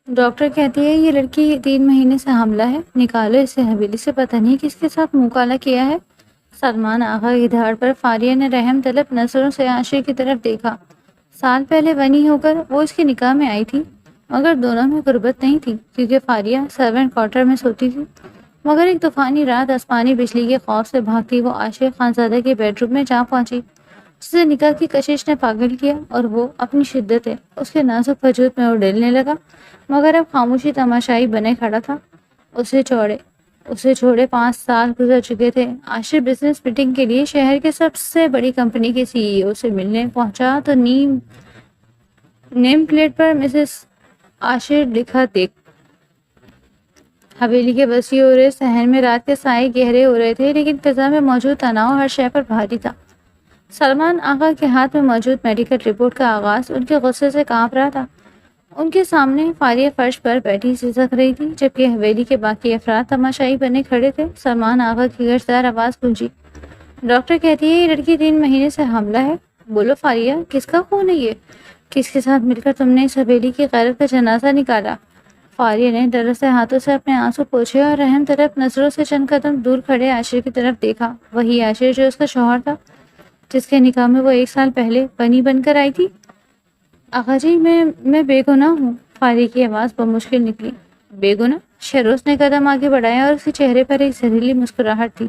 Doctor کہتی ہے یہ لڑکی 3 مہینے سے حاملہ ہے، نکالو اسے حویلی سے، پتہ نہیں کس کے ساتھ منہ کالا کیا ہے۔ سلمان آغا کی دھاڑ پر فاریہ نے رحم طلب نظروں سے عاشر کی طرف دیکھا۔ سال پہلے بنی ہو کر وہ اس کے نکاح میں آئی تھی، مگر دونوں میں غربت نہیں تھی کیونکہ فاریہ سرونٹ کوارٹر میں سوتی تھی۔ مگر ایک طوفانی رات آسمانی بجلی کے خوف سے بھاگتی وہ عاشق خانزادہ کے بیڈ روم میں جا پہنچی، جسے نکاح کی کشش نے پاگل کیا، اور وہ اپنی شدت اس کے نازک وجود میں اڑیلنے لگا، مگر اب خاموشی تماشائی بنے کھڑا تھا۔ اسے چھوڑے 5 سال گزر چکے تھے۔ عاشر بزنس میٹنگ کے لیے شہر کے سب سے بڑی کمپنی کے CEO سے ملنے پہنچا تو نیم پلیٹ پر مسز عاشر لکھا دیکھ۔ حویلی کے وسیع اور صحن میں رات کے سائے گہرے ہو رہے تھے، لیکن فضا میں موجود تناؤ ہر شے پر بھاری تھا۔ سلمان آغا کے ہاتھ میں موجود میڈیکل رپورٹ کا آغاز ان کے غصے سے کانپ رہا تھا۔ ان کے سامنے فاریہ فرش پر بیٹھی سسک رہی تھی، جبکہ حویلی کے باقی افراد تماشائی بنے کھڑے تھے۔ سلمان آغا کی گرجدار آواز گونجی۔ ڈاکٹر کہتی ہے یہ لڑکی 3 مہینے سے حاملہ ہے۔ بولو فاریہ، کس کا خون ہے یہ؟ کس کے ساتھ مل کر تم نے اس حویلی کی غیرت کا جنازہ نکالا؟ فاریہ نے ڈر سے ہاتھوں سے اپنے آنسو پوچھے اور رحم طلب نظروں سے چند قدم دور کھڑے عاشر کی طرف دیکھا۔ وہی عاشر جو اس کا شوہر تھا، جس کے نکاح میں وہ 1 سال پہلے بنی بن کر آئی تھی۔ آغا جی، میں بے گناہ ہوں، فاریہ کی آواز بمشکل نکلی۔ بے گناہ؟ شہروز نے قدم آگے بڑھایا اور اس کے چہرے پر ایک زہریلی مسکراہٹ تھی۔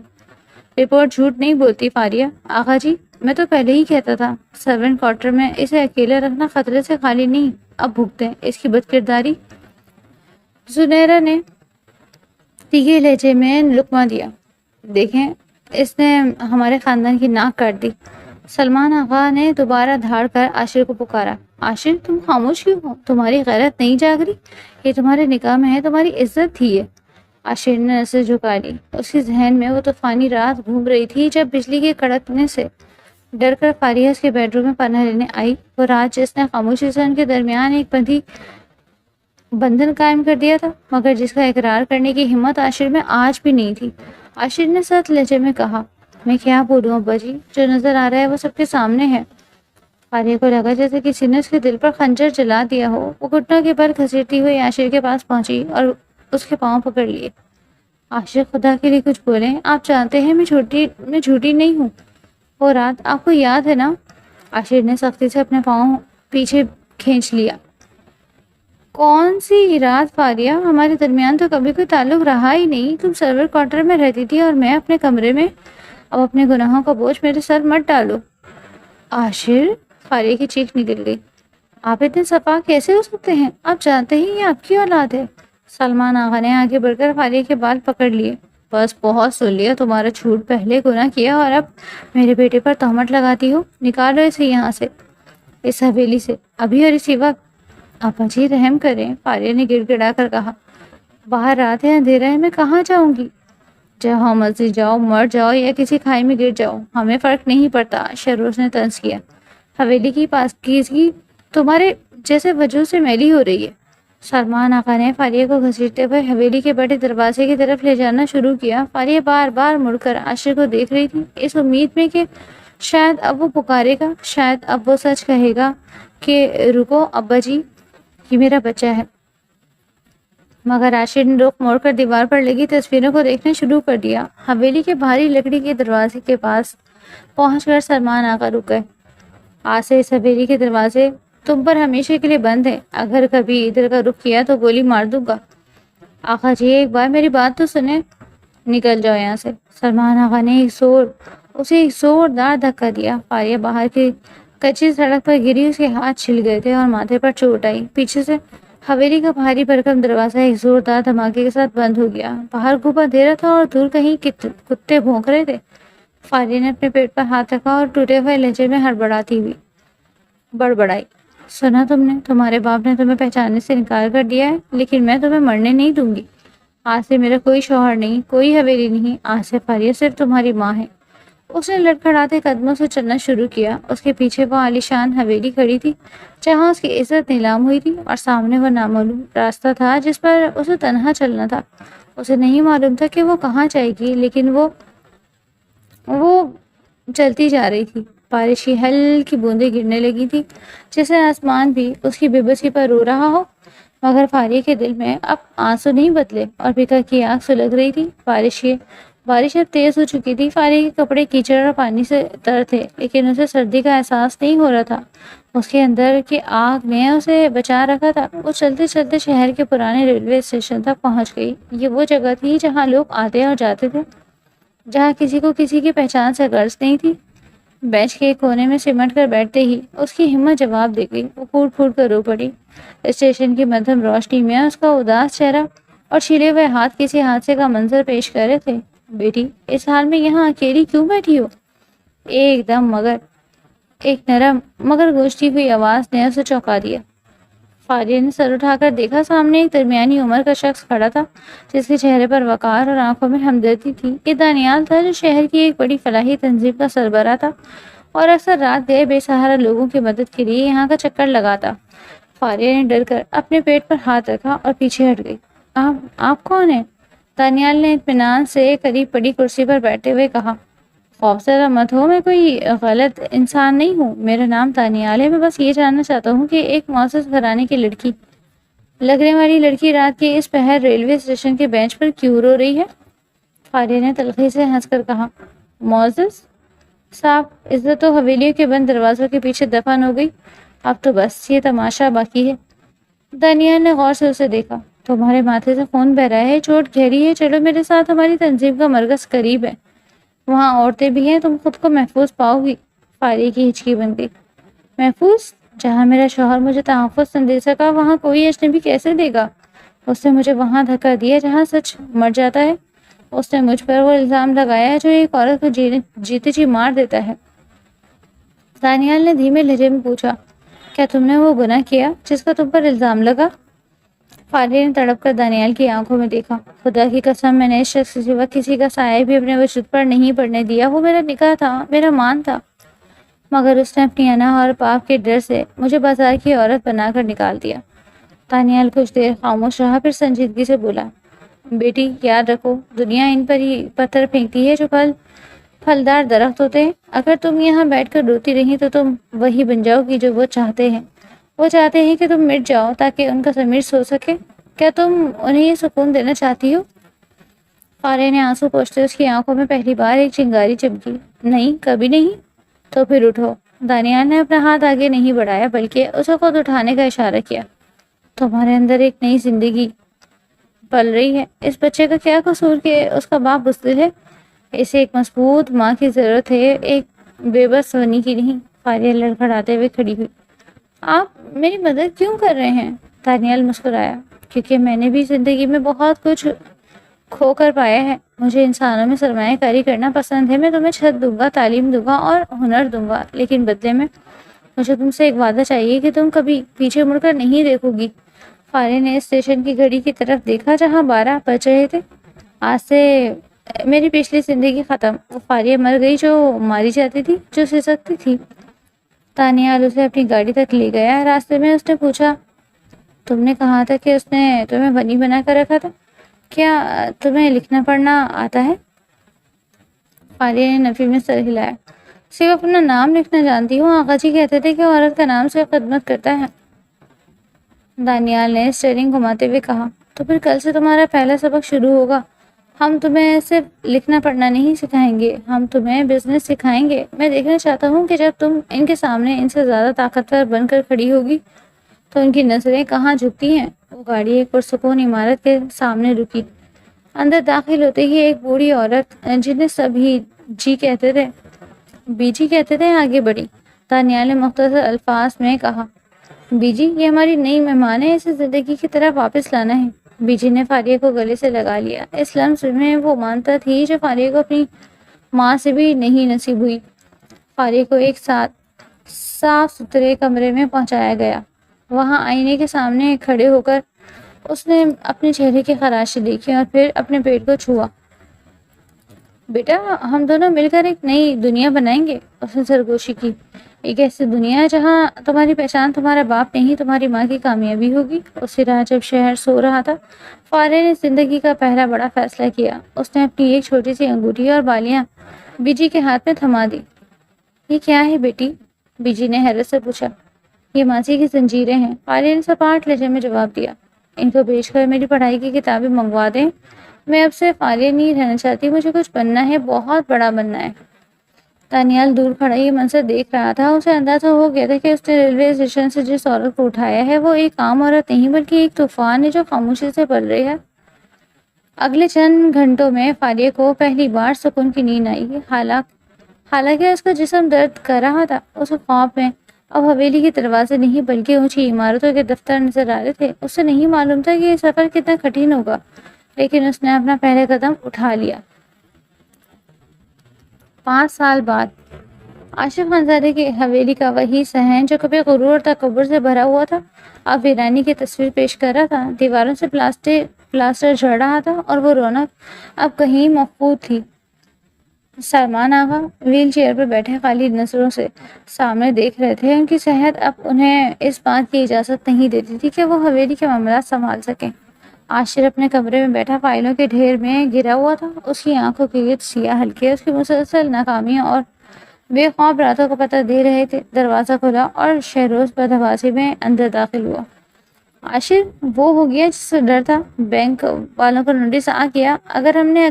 رپورٹ جھوٹ نہیں بولتی فاریہ۔ آغا جی، میں تو پہلے ہی کہتا تھا، سرونٹ کوارٹر میں اسے اکیلے رکھنا خطرے سے خالی نہیں۔ اب بھگتے ہیں اس کی بد کرداری۔ زنیرہ نے تیکھے لہجے میں لقمہ دیا۔ دیکھیں، اس نے ہمارے خاندان کی ناک کاٹ دی۔ سلمان آغا نے دوبارہ دھاڑ کر عاشر کو پکارا۔ عاشر، تم خاموش کیوں ہو؟ تمہاری غیرت نہیں جاگ رہی؟ یہ تمہارے نکاح میں ہے، تمہاری عزت تھی یہ۔ عاشر نے نظر جھکا لی۔ اس کے ذہن میں وہ طوفانی رات گھوم رہی تھی جب بجلی کے کڑکنے سے ڈر کر فاریہ اس کے بیڈ روم میں پناہ لینے آئی۔ وہ رات جس نے خاموشی سے ان کے درمیان ایک بندھن قائم کر دیا تھا، مگر جس کا اقرار کرنے کی ہمت عاشر میں آج بھی نہیں تھی۔ عاشر نے سخت لہجے میں کہا، میں کیا بولوں ابا جی، جو نظر آ رہا ہے وہ سب کے سامنے ہے۔ فاریہ کو لگا جیسے کسی نے اس کے دل پر خنجر چلا دیا ہو۔ وہ گھٹنوں کے بل گھسیٹتی ہوئی عاشر کے پاس پہنچی اور اس کے پاؤں پکڑ لیے۔ عاشر، خدا کے لیے کچھ بولیں، آپ جانتے ہیں میں جھوٹی نہیں ہوں۔ وہ رات آپ کو یاد ہے نا؟ عاشر نے سختی سے اپنے پاؤں پیچھے کھینچ لیا۔ کون سی رات فاریہ؟ ہمارے درمیان تو کبھی کوئی تعلق رہا ہی نہیں۔ تم سرور کوارٹر میں رہتی تھی اور میں اپنے کمرے میں۔ اب اپنے گناہوں کا بوجھ میرے سر مت ڈالو۔ عاشر، فاریہ کی چیخ نکل گئی۔ آپ اتنے صفا کیسے ہو سکتے ہیں؟ آپ جانتے ہی یہ آپ کی اولاد ہے۔ سلمان آغا نے آگے بڑھ کر فاریہ کے بال پکڑ لیے۔ بس بہت سن لیا تمہارا جھوٹ، پہلے گناہ کیا اور اب میرے بیٹے پر تہمت لگاتی ہو۔ نکالو اسے یہاں سے، اس حویلی سے، ابھی اور اسی وقت۔ ابا جی رحم کریں، فاریہ نے گڑ گڑا کر کہا۔ باہر رات ہے، اندھیرا ہے، میں کہاں جاؤں گی؟ جہاں مرضی جاؤ، مر جاؤ یا کسی کھائی میں گر جاؤ، ہمیں فرق نہیں پڑتا، شہروز نے طنز کیا۔ حویلی کی پاکیزگی تمہارے جیسے وجود سے میلی ہو رہی ہے۔ سلمان آقا نے فاریہ کو گھسیٹتے ہوئے حویلی کے بڑے دروازے کی طرف لے جانا شروع کیا۔ فاریہ بار بار مڑ کر عاشر کو دیکھ رہی تھی، اس امید میں کہ شاید اب وہ پکارے گا، شاید اب وہ سچ کہے گا کہ رکو ابا جی، یہ میرا بچہ ہے۔ مگر عاشر نے رخ موڑ کر دیوار پر لگی تصویروں کو دیکھنا شروع کر دیا۔ حویلی کے بھاری لکڑی کے دروازے کے پاس پہنچ کر سلمان آقا رک گئے۔ آج سے اس حویلی کے دروازے تم پر ہمیشہ کے لیے بند ہیں، اگر کبھی ادھر کا رخ کیا تو گولی مار دوں گا۔ آقا جی، ایک بار میری بات تو سنیں۔ نکل جاؤ یہاں سے۔ سلمان آقا نے اسے ایک زوردار دھکا دیا۔ فاریہ باہر کی کچی سڑک پر گری، اس کے ہاتھ چھل گئے تھے اور ماتھے پر چوٹ آئی۔ پیچھے سے حویلی کا بھاری بھرکم دروازہ ایک زوردار دھماکے کے ساتھ بند ہو گیا۔ باہر خوب اندھیرا تھا اور دور کہیں کتے بھونک رہے تھے۔ فاریہ نے اپنے پیٹ پر ہاتھ رکھا اور ٹوٹے ہوئے لہجے میں ہڑبڑاتی ہوئی بڑبڑائی، سنا تم نے؟ تمہارے باپ نے تمہیں پہچاننے سے انکار کر دیا ہے، لیکن میں تمہیں مرنے نہیں دوں گی۔ آج سے میرا کوئی شوہر نہیں، کوئی حویلی نہیں، آج سے فاریہ صرف تمہاری ماں ہے۔ اس نے لڑکھڑاتے قدموں سے چلنا شروع کیا۔ اس کے پیچھے وہ عالیشان حویلی کھڑی تھی جہاں اس کی عزت نیلام ہوئی تھی، اور سامنے وہ نامعلوم راستہ تھا جس پر اسے تنہا چلنا تھا۔ اسے نہیں معلوم تھا کہ وہ کہاں جائے گی، لیکن وہ چلتی جا رہی تھی۔ بارش کی ہلکی بوندیں گرنے لگی تھی، جیسے آسمان بھی اس کی بے بسی پر رو رہا ہو۔ مگر فاریہ کے دل میں اب آنسو نہیں بدلے اور پتا کی آنکھ سلگ رہی تھی۔ بارش اب تیز ہو چکی تھی۔ فاریہ کے کپڑے کیچڑ اور پانی سے تر تھے، لیکن اسے سردی کا احساس نہیں ہو رہا تھا۔ اس کے اندر کی آگ نے اسے بچا رکھا تھا۔ وہ چلتے چلتے شہر کے پرانے ریلوے اسٹیشن تک پہنچ گئی۔ یہ وہ جگہ تھی جہاں لوگ آتے اور جاتے تھے، جہاں کسی کو کسی کی پہچان سے غرض نہیں تھی۔ بینچ کے ایک کونے میں سمٹ کر بیٹھتے ہی اس کی ہمت جواب دے گئی۔ وہ پھوٹ پھوٹ کر رو پڑی۔ اسٹیشن کی مدھم روشنی میں اس کا اداس چہرہ اور چھلے ہوئے ہاتھ کسی حادثے کا منظر پیش کر رہے تھے۔ بیٹی، اس حال میں یہاں اکیلی کیوں بیٹھی ہو؟ ایک نرم مگر گونجتی ہوئی آواز نے اسے چونکا دیا۔ فاریہ نے سر اٹھا کر دیکھا۔ سامنے ایک درمیانی عمر کا شخص کھڑا تھا، جس کے چہرے پر وقار اور آنکھوں میں ہمدردی تھی۔ یہ دانیال تھا، جو شہر کی ایک بڑی فلاحی تنظیم کا سربراہ تھا اور اکثر رات گئے بے سہارا لوگوں کی مدد کے لیے یہاں کا چکر لگاتا۔ فاریہ نے ڈر کر اپنے پیٹ پر ہاتھ رکھا اور پیچھے ہٹ گئی۔ آپ کون ہیں؟ دانیال نے اطمینان سے قریب پڑی کرسی پر بیٹھتے ہوئے کہا۔ خوفزدہ مت ہو، میں کوئی غلط انسان نہیں ہوں۔ میرا نام دانیال ہے۔ میں بس یہ جاننا چاہتا ہوں کہ ایک معزز گھرانے کی لڑکی، لگنے والی لڑکی رات کے اس پہر ریلوے اسٹیشن کے بینچ پر کیوں رو رہی ہے؟ فاریہ نے تلخی سے ہنس کر کہا، معزز صاحب عزت و حویلیوں کے بند دروازوں کے پیچھے دفن ہو گئی۔ اب تو بس یہ تماشا باقی ہے۔ دانیال نے غور سے اسے دیکھا۔ تمہارے ماتھے سے خون بہ رہا ہے، چوٹ گہری ہے۔ چلو میرے ساتھ، ہماری تنظیم کا مرکز قریب ہے، وہاں عورتیں بھی ہیں، تم خود کو محفوظ پاؤ گی۔ فاریہ کی ہچکی بن گئی۔ محفوظ؟ جہاں میرا شوہر مجھے تحفظ نہ دے سکا، وہاں کوئی اجنبی کیسے دے گا؟ اس نے مجھے وہاں دھکا دیا جہاں سچ مر جاتا ہے۔ اس نے مجھ پر وہ الزام لگایا جو ایک عورت کو جیتے جی مار دیتا ہے۔ دانیال نے دھیمے لہجے میں پوچھا، کیا تم نے وہ گناہ کیا جس کا تم پر الزام لگا؟ فاریہ نے تڑپ کر دانیال کی آنکھوں میں دیکھا۔ خدا کی قسم، میں نے اس شخص کے سوا کسی کا سایہ بھی اپنے وجود پر نہیں پڑنے دیا۔ وہ میرا نکاح تھا، میرا مان تھا، مگر اس نے اپنی انا اور پاپ کے ڈر سے مجھے بازار کی عورت بنا کر نکال دیا۔ دانیال کچھ دیر خاموش رہا، پھر سنجیدگی سے بولا، بیٹی یاد رکھو، دنیا ان پر ہی پتھر پھینکتی ہے جو پھلدار درخت ہوتے ہیں۔ اگر تم یہاں بیٹھ کر روتی رہی تو تم وہی بن جاؤ گی جو وہ چاہتے ہیں۔ وہ چاہتے ہیں کہ تم مٹ جاؤ تاکہ ان کا ضمیر سو سکے۔ کیا تم انہیں یہ سکون دینا چاہتی ہو؟ فاریہ نے آنسو پوچھتے اس کی آنکھوں میں پہلی بار ایک چنگاری چمکی۔ نہیں، کبھی نہیں۔ تو پھر اٹھو۔ دانیال نے اپنا ہاتھ آگے نہیں بڑھایا بلکہ اسے خود اٹھانے کا اشارہ کیا۔ تمہارے اندر ایک نئی زندگی پل رہی ہے۔ اس بچے کا کیا قصور کہ اس کا باپ بزدل ہے؟ اسے ایک مضبوط ماں کی ضرورت ہے، ایک بے بس ہونی کی نہیں۔ فاریہ لڑکھڑاتے ہوئے کھڑی ہوئی۔ آپ میری مدد کیوں کر رہے ہیں؟ دانیال مسکرایا، کیونکہ میں نے بھی زندگی میں بہت کچھ کھو کر پایا ہے۔ مجھے انسانوں میں سرمایہ کاری کرنا پسند ہے۔ میں تمہیں چھت دوں گا، تعلیم دوں گا اور ہنر دوں گا، لیکن بدلے میں مجھے تم سے ایک وعدہ چاہیے کہ تم کبھی پیچھے مڑ کر نہیں دیکھو گی۔ فاریہ نے اسٹیشن کی گھڑی کی طرف دیکھا جہاں 12 بج رہے تھے۔ آج سے میری پچھلی زندگی ختم۔ وہ فاریہ مر گئی جو ماری جاتی تھی، جو سسکتی تھی۔ دانیال اسے اپنی گاڑی تک لے گیا۔ راستے میں اس نے پوچھا، تم نے کہا تھا کہ اس نے تمہیں بنی بنا کر رکھا تھا، کیا تمہیں لکھنا پڑھنا آتا ہے؟ فاریہ نے نفی میں سر ہلایا، صرف اپنا نام لکھنا جانتی ہوں۔ آقا جی کہتے تھے کہ عورت کا نام سے خدمت کرتا ہے۔ دانیال نے اسٹیئرنگ گھماتے ہوئے کہا، تو پھر کل سے تمہارا پہلا سبق شروع ہوگا۔ ہم تمہیں صرف لکھنا پڑھنا نہیں سکھائیں گے، ہم تمہیں بزنس سکھائیں گے۔ میں دیکھنا چاہتا ہوں کہ جب تم ان کے سامنے ان سے زیادہ طاقتور بن کر کھڑی ہوگی تو ان کی نظریں کہاں جھکتی ہیں۔ وہ گاڑی ایک پرسکون عمارت کے سامنے رکی۔ اندر داخل ہوتے ہی ایک بوڑھی عورت جنہیں سبھی بی جی کہتے تھے آگے بڑھی۔ دانیال نے مختصر الفاظ میں کہا، بی جی، یہ ہماری نئی مہمان ہے، اسے زندگی کی طرح واپس لانا ہے۔ بی جی نے فاریہ کو گلے سے لگا لیا۔ اس لمس میں وہ مانتا تھی جو فاریہ کو اپنی ماں سے بھی نہیں نصیب ہوئی۔ فاریہ کو ایک صاف ستھرے کمرے میں پہنچایا گیا۔ وہاں آئینے کے سامنے کھڑے ہو کر اس نے اپنے چہرے کی خراشیں دیکھی اور پھر اپنے پیٹ کو چھوا۔ بیٹا، ہم دونوں مل کر ایک نئی دنیا بنائیں گے، اس نے سرگوشی کی۔ ایک ایسی دنیا جہاں تمہاری پہچان تمہارا باپ نہیں، تمہاری ماں کی کامیابی ہوگی۔ اسی رات جب شہر سو رہا تھا، فاریہ نے زندگی کا پہلا بڑا فیصلہ کیا۔ اس نے اپنی ایک چھوٹی سی انگوٹھی اور بالیاں بی جی کے ہاتھ میں تھما دی۔ یہ کیا ہے بیٹی؟ بی جی نے حیرت سے پوچھا۔ یہ ماضی کی زنجیریں ہیں، فاریہ نے سپاٹ لہجے میں جواب دیا۔ ان کو بیچ کر میری پڑھائی کی کتابیں منگوا دیں. میں اب سے فارغ نہیں رہنا چاہتی, مجھے کچھ بننا ہے, بہت بڑا بننا ہے. دانیال دور کھڑا یہ منظر دیکھ رہا تھا. اسے اندازہ ہو گیا تھا کہ اس نے ریلوے اسٹیشن سے جس عورت کو اٹھایا ہے وہ ایک عام عورت نہیں بلکہ ایک طوفان ہے جو خاموشی سے پل رہی ہے. اگلے چند گھنٹوں میں فاریہ کو پہلی بار سکون کی نیند آئی. حالانکہ اس کا جسم درد کر رہا تھا. اس خواب میں اب حویلی کے دروازے نہیں بلکہ اونچی عمارتوں کے دفتر نظر آ رہے تھے. اسے نہیں معلوم تھا کہ یہ سفر کتنا کٹھن ہوگا, لیکن اس نے اپنا پہلا قدم اٹھا لیا. 5 سال بعد آصف منظری کی حویلی کا وہی صحن جو کبھی غرور اور تکبر سے بھرا ہوا تھا اب ویرانی کی تصویر پیش کر رہا تھا. دیواروں سے پلاسٹر جھڑ رہا تھا اور وہ رونق اب کہیں مفقود تھی. سلمان آغا ویل چیئر پر بیٹھے خالی نظروں سے سامنے دیکھ رہے تھے. ان کی صحت اب انہیں اس بات کی اجازت نہیں دیتی تھی کہ وہ حویلی کے معاملات سنبھال سکیں. عاشر اپنے کمرے میں بیٹھا فائلوں کے ڈھیر میں گرا ہوا تھا. اس کی آنکھوں کے گرد سیاہ حلقے اس کی مسلسل ناکامیوں اور بے خواب راتوں کا پتہ دے رہے تھے. دروازہ کھلا اور شہروز بدحواسی میں اندر داخل ہوا. عاشر وہ ہو گیا جس سے ڈر تھا. بینک والوں کو نوٹس آ گیا. اگر ہم نے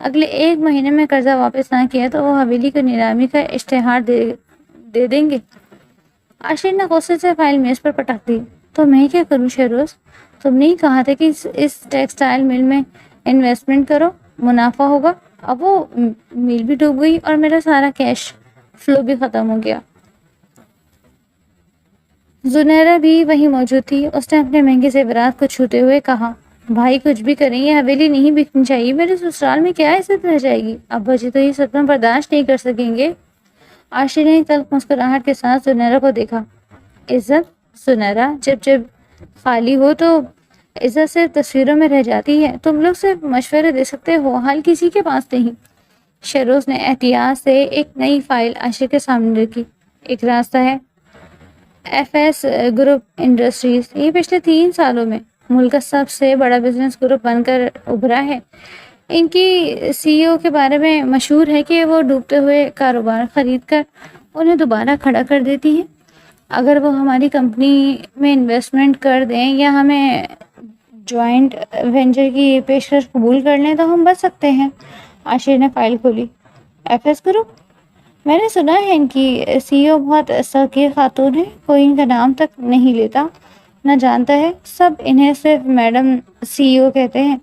اگلے 1 مہینے میں قرضہ واپس نہ کیا تو وہ حویلی کو نیلامی کا اشتہار دے دیں گے. عاشر نے غصے سے فائل میز پر پٹک دی. تو میں کیا کروں شہروز؟ تم نے ہی کہا تھا کہ اس ٹیکسٹائل مل میں انویسٹمنٹ کرو, منافع ہوگا. اب وہ مل بھی ڈوب گئی اور میرا سارا کیش فلو بھی ختم ہو گیا. زنیرہ بھی وہی موجود تھی. اس نے اپنے مہنگے زیورات کو چھوتے ہوئے کہا, بھائی کچھ بھی کریں یہ حویلی نہیں بکنی چاہیے. میرے سسرال میں کیا عزت رہ جائے گی؟ ابا جی تو یہ صدمہ برداشت نہیں کر سکیں گے. عاشر نے تلخ مسکراہٹ کے ساتھ زنیرہ کو دیکھا. عزت؟ زنیرہ, جب خالی ہو تو عزت صرف تصویروں میں رہ جاتی ہے. تم لوگ صرف مشورے دے سکتے ہو, حال کسی کے پاس نہیں. شہروز نے احتیاط سے ایک نئی فائل عاشر کے سامنے رکھی. ایک راستہ ہے, FS گروپ انڈسٹریز. یہ پچھلے 3 سالوں میں ملک کا سب سے بڑا بزنس گروپ بن کر ابھرا ہے. ان کی CEO کے بارے میں مشہور ہے کہ وہ ڈوبتے ہوئے کاروبار خرید کر انہیں دوبارہ کھڑا کر دیتی ہے. اگر وہ ہماری کمپنی میں انویسٹمنٹ کر دیں یا ہمیں جوائنٹ وینچر کی پیشکش قبول کر لیں تو ہم بچ سکتے ہیں. عاشر نے فائل کھولی. FS group? میں نے سنا ہے ان کی CEO بہت سرکیر خاتون ہے. کوئی ان کا نام تک نہیں لیتا, نہ جانتا ہے. سب انہیں صرف میڈم CEO کہتے ہیں.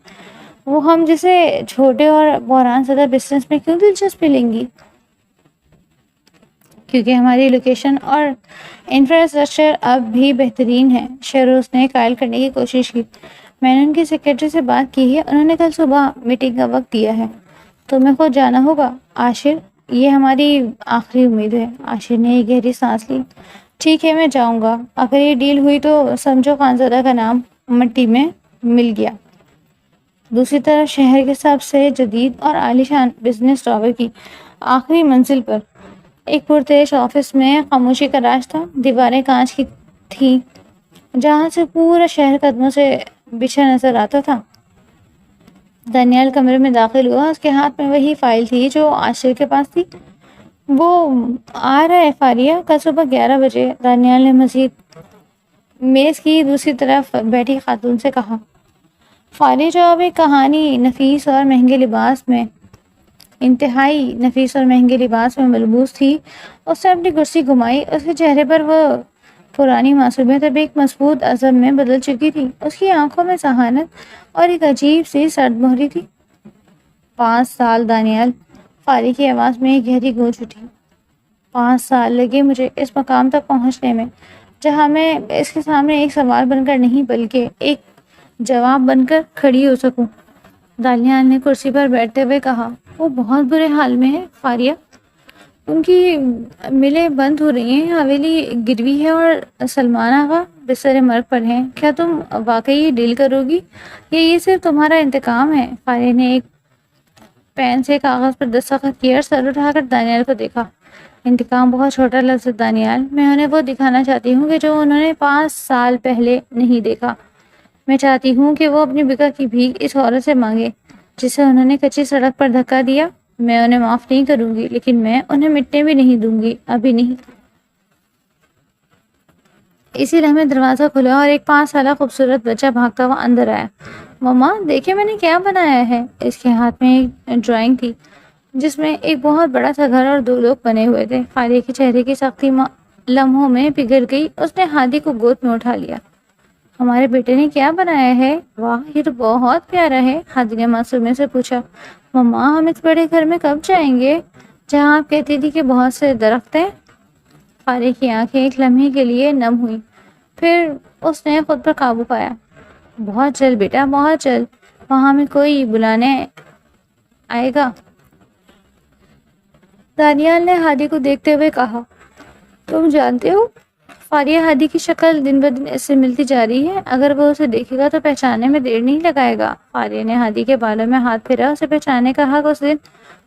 وہ ہم جیسے چھوٹے اور بحران زدہ بزنس میں کیوں دلچسپی لیں گی؟ کیونکہ ہماری لوکیشن اور انفراسٹرکچر اب بھی بہترین ہے. شہروز نے قائل کرنے کی کوشش کی. میں نے ان کی سیکرٹری سے بات کی ہے. انہوں نے کل صبح میٹنگ کا وقت دیا ہے. تمہیں خود جانا ہوگا عاشر, یہ ہماری آخری امید ہے. عاشر نے ایک گہری سانس لی. ٹھیک ہے, میں جاؤں گا. اگر یہ ڈیل ہوئی تو سمجھو خانزادہ کا نام مٹی میں مل گیا. دوسری طرف شہر کے سب سے جدید اور عالیشان بزنس ٹاور کی آخری منزل پر ایک پرتعیش آفس میں خاموشی کا راج تھا. دیواریں کانچ کی تھیں جہاں سے پورا شہر قدموں سے بچھا نظر آتا تھا. دانیال کمرے میں داخل ہوا. اس کے ہاتھ میں وہی فائل تھی جو عاشر کے پاس تھی. وہ آ رہا ہے فاریہ, کل صبح 11 بجے. دانیال نے مزید میز کی دوسری طرف بیٹھی خاتون سے کہا. فاریہ جو اب ایک انتہائی نفیس اور مہنگے لباس میں ملبوس تھی, اس نے اپنی کرسی گھمائی. اس کے چہرے پر وہ پرانی معصومیت اب ایک مضبوط عزم میں بدل چکی تھی. اس کی آنکھوں میں ذہانت اور ایک عجیب سی سرد مہری تھی. 5 سال دانیال, فاریہ کی آواز میں ایک گہری گونج اٹھی. 5 سال لگے مجھے اس مقام تک پہنچنے میں جہاں میں اس کے سامنے ایک سوال بن کر نہیں بلکہ ایک جواب بن کر کھڑی ہو سکوں. دانیال نے کرسی پر بیٹھتے ہوئے کہا. وہ بہت برے حال میں ہے فاریہ. ان کی ملیں بند ہو رہی ہیں, حویلی گروی ہے اور سلمان آغا بستر مرگ پر ہیں. کیا تم واقعی یہ ڈیل کرو گی یا یہ صرف تمہارا انتقام ہے؟ فاریہ نے ایک پین سے کاغذ پر دستخط کیا اور سر اٹھا کر دانیال کو دیکھا. انتقام بہت چھوٹا لفظ ہے دانیال. میں انہیں وہ دکھانا چاہتی ہوں کہ جو انہوں نے 5 سال پہلے نہیں دیکھا. میں چاہتی ہوں کہ وہ اپنی بیگا کی بھیک اس عورت سے مانگے جسے انہوں نے کچی سڑک پر دھکا دیا. میں انہیں معاف نہیں کروں گی, لیکن میں انہیں مٹنے بھی نہیں دوں گی, ابھی نہیں. اسی لمحے دروازہ کھلا اور ایک 5 سالہ خوبصورت بچہ بھاگتا ہوا اندر آیا۔ مما دیکھیں میں نے کیا بنایا ہے۔ اس کے ہاتھ میں ایک ڈرائنگ تھی جس میں ایک بہت بڑا سا گھر اور 2 لوگ بنے ہوئے تھے۔ فاریہ کے چہرے کی سختی لمحوں میں پگھل گئی۔ اس نے ہادی کو گود میں اٹھا لیا۔ ہمارے بیٹے نے کیا بنایا ہے؟ واہ یہ تو بہت پیارا ہے، ہادی نے معصومیت سے پوچھا۔ مما ہم اس بڑے گھر میں کب جائیں گے جہاں آپ کہتی تھی کہ بہت سے درخت ہیں؟ فاریہ کی آنکھیں ایک لمحے کے لیے نم ہوئی، پھر اس نے خود پر قابو پایا۔ بہت جلد بیٹا، بہت جلد، وہاں میں کوئی بلانے آئے گا۔ دانیال نے ہادی کو دیکھتے ہوئے کہا۔ تم جانتے ہو فاریہ ہادی کی شکل دن بدن اس سے ملتی جا رہی ہے، اگر وہ اسے دیکھے گا تو پہچاننے میں دیر نہیں لگائے گا۔ فاریہ نے ہادی کے بالوں میں ہاتھ پھیرا۔ اسے پہچاننے کا حق اس دن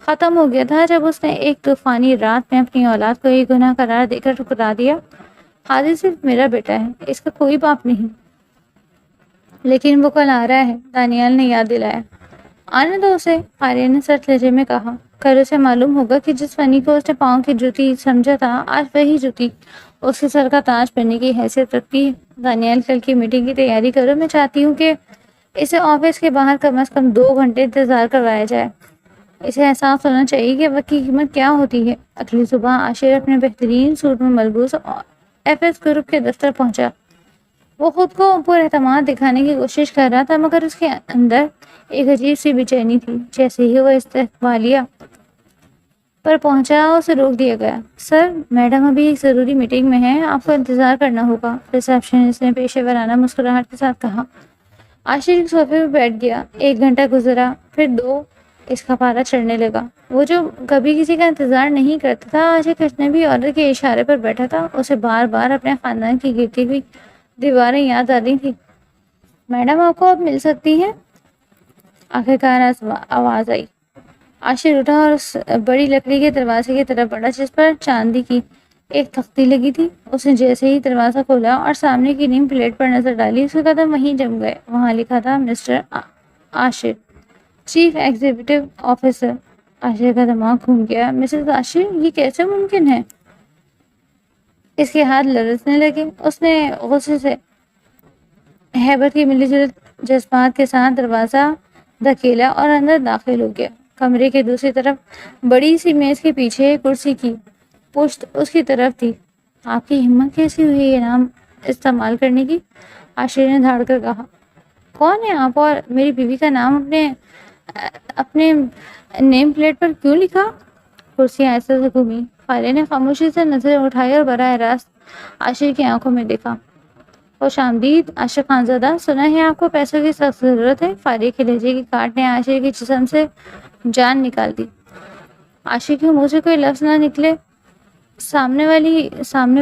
ختم ہو گیا تھا جب اس نے ایک طوفانی رات میں اپنی اولاد کو ایک گناہ قرار دے کر ٹھکرا دیا۔ ہادی صرف میرا بیٹا ہے، اس کا کوئی باپ نہیں۔ لیکن وہ کل آ رہا ہے، دانیال نے یاد دلایا۔ آنے دو اسے، فاریہ نے سخت لہجے میں کہا۔ کل اسے معلوم ہوگا کہ جس فنی کو اس نے پاؤں کی جوتی سمجھا تھا، آج وہی جوتی اس کے سر کا تاج بننے کی حیثیت رکھتی ہے۔ دانیال کل کی میٹنگ کی تیاری کرو، میں چاہتی ہوں کہ اسے آفس کے باہر کم از کم 2 گھنٹے انتظار کروایا جائے۔ اسے احساس ہونا چاہیے کہ وقت کی قیمت کیا ہوتی ہے۔ اگلی صبح عاشر اپنے بہترین سوٹ میں ملبوس ایف ایس گروپ کے دفتر پہنچا۔ وہ خود کو پر اعتماد دکھانے کی کوشش کر رہا تھا، مگر اس کے اندر ایک عجیب سی بے چینی تھی۔ جیسے ہی وہ استقبالیہ پر پہنچا اسے روک دیا گیا۔ سر، میڈم ابھی ایک ضروری میٹنگ میں ہے، آپ کو انتظار کرنا ہوگا، ریسیپشنسٹ نے پیشے ورانہ مسکراہٹ کے ساتھ کہا۔ عاشر ایک صوفے پہ بیٹھ گیا۔ 1 گھنٹہ گزرا، پھر 2۔ اس کا پارا چڑھنے لگا۔ وہ جو کبھی کسی کا انتظار نہیں کرتا تھا، آج ایک اجنبی عورت کے اشارے پر بیٹھا تھا۔ اسے بار بار اپنے خاندان کی گرتی ہوئی دیواریں یاد آ رہی تھی۔ میڈم آپ کو اب مل سکتی ہیں؟ آخرکار آواز آئی۔ عاشر اٹھا اور اس بڑی لکڑی کے دروازے کی طرف بڑھا جس پر چاندی کی ایک تختی لگی تھی۔ اس نے جیسے ہی دروازہ کھولا اور سامنے کی نیم پلیٹ پر نظر ڈالی، اس کے قدم وہیں جم گئے۔ وہاں لکھا تھا مسٹر عاشر، چیف ایگزیکٹو آفیسر۔ عاشر کا دماغ گھوم گیا۔ مسز عاشر، یہ کیسے ممکن ہے؟ اس کے ہاتھ لرزنے لگے۔ اس نے غصے سے ہیبت کی ملی جلد جذبات کے ساتھ دروازہ دھکیلا اور اندر داخل ہو گیا۔ کمرے کے دوسری طرف بڑی سی میز کے پیچھے کرسی کی پشت اس کی طرف تھی۔ آپ کی ہمت کیسی ہوئی یہ نام استعمال کرنے کی؟ عاشر نے دھاڑ کر کہا۔ کون ہے آپ اور میری بیوی کا نام اپنے نیم پلیٹ پر کیوں لکھا؟ کرسی آہستہ سے گھومی۔ فاریہ نے خاموشی سے نظریں اٹھائی اور براہ راست عاشر کی آنکھوں میں دیکھا۔ خوش آمدید عاشر خانزادہ، سنا ہے آپ کو پیسوں کی سخت ضرورت ہے؟ فاریہ کے لہجے کی کاٹ نے عاشر کے جسم سے جان نکال دی۔ عاشر کے منہ سے کوئی لفظ نہ نکلے۔ سامنے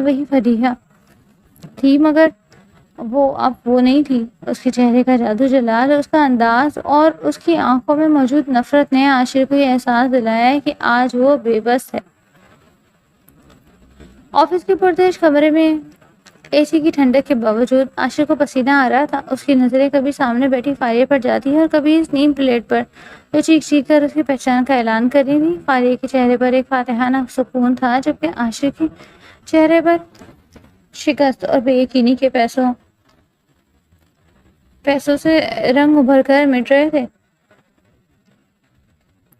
وہی فریحہ تھی، مگر وہ اب وہ نہیں تھی۔ اس کے چہرے کا جادو جلال، اس کا انداز اور اس کی آنکھوں میں موجود نفرت نے عاشر کو یہ احساس دلایا کہ آج وہ بے بس ہے۔ آفس کے پرتش کمرے میں اے سی کی ٹھنڈک کے باوجود عاشر کو پسینہ آ رہا تھا۔ اس کی نظریں کبھی سامنے بیٹھی فاریہ پر جاتی اور کبھی اس نیم پلیٹ پر جو چیخ چیخ کر اس کی پہچان کا اعلان کر رہی تھی۔ فاریہ کے چہرے پر ایک فاتحانہ سکون تھا، جبکہ عاشر کے چہرے پر شکست اور بے یقینی کے پیسوں سے رنگ ابھر کر مٹ رہے تھے۔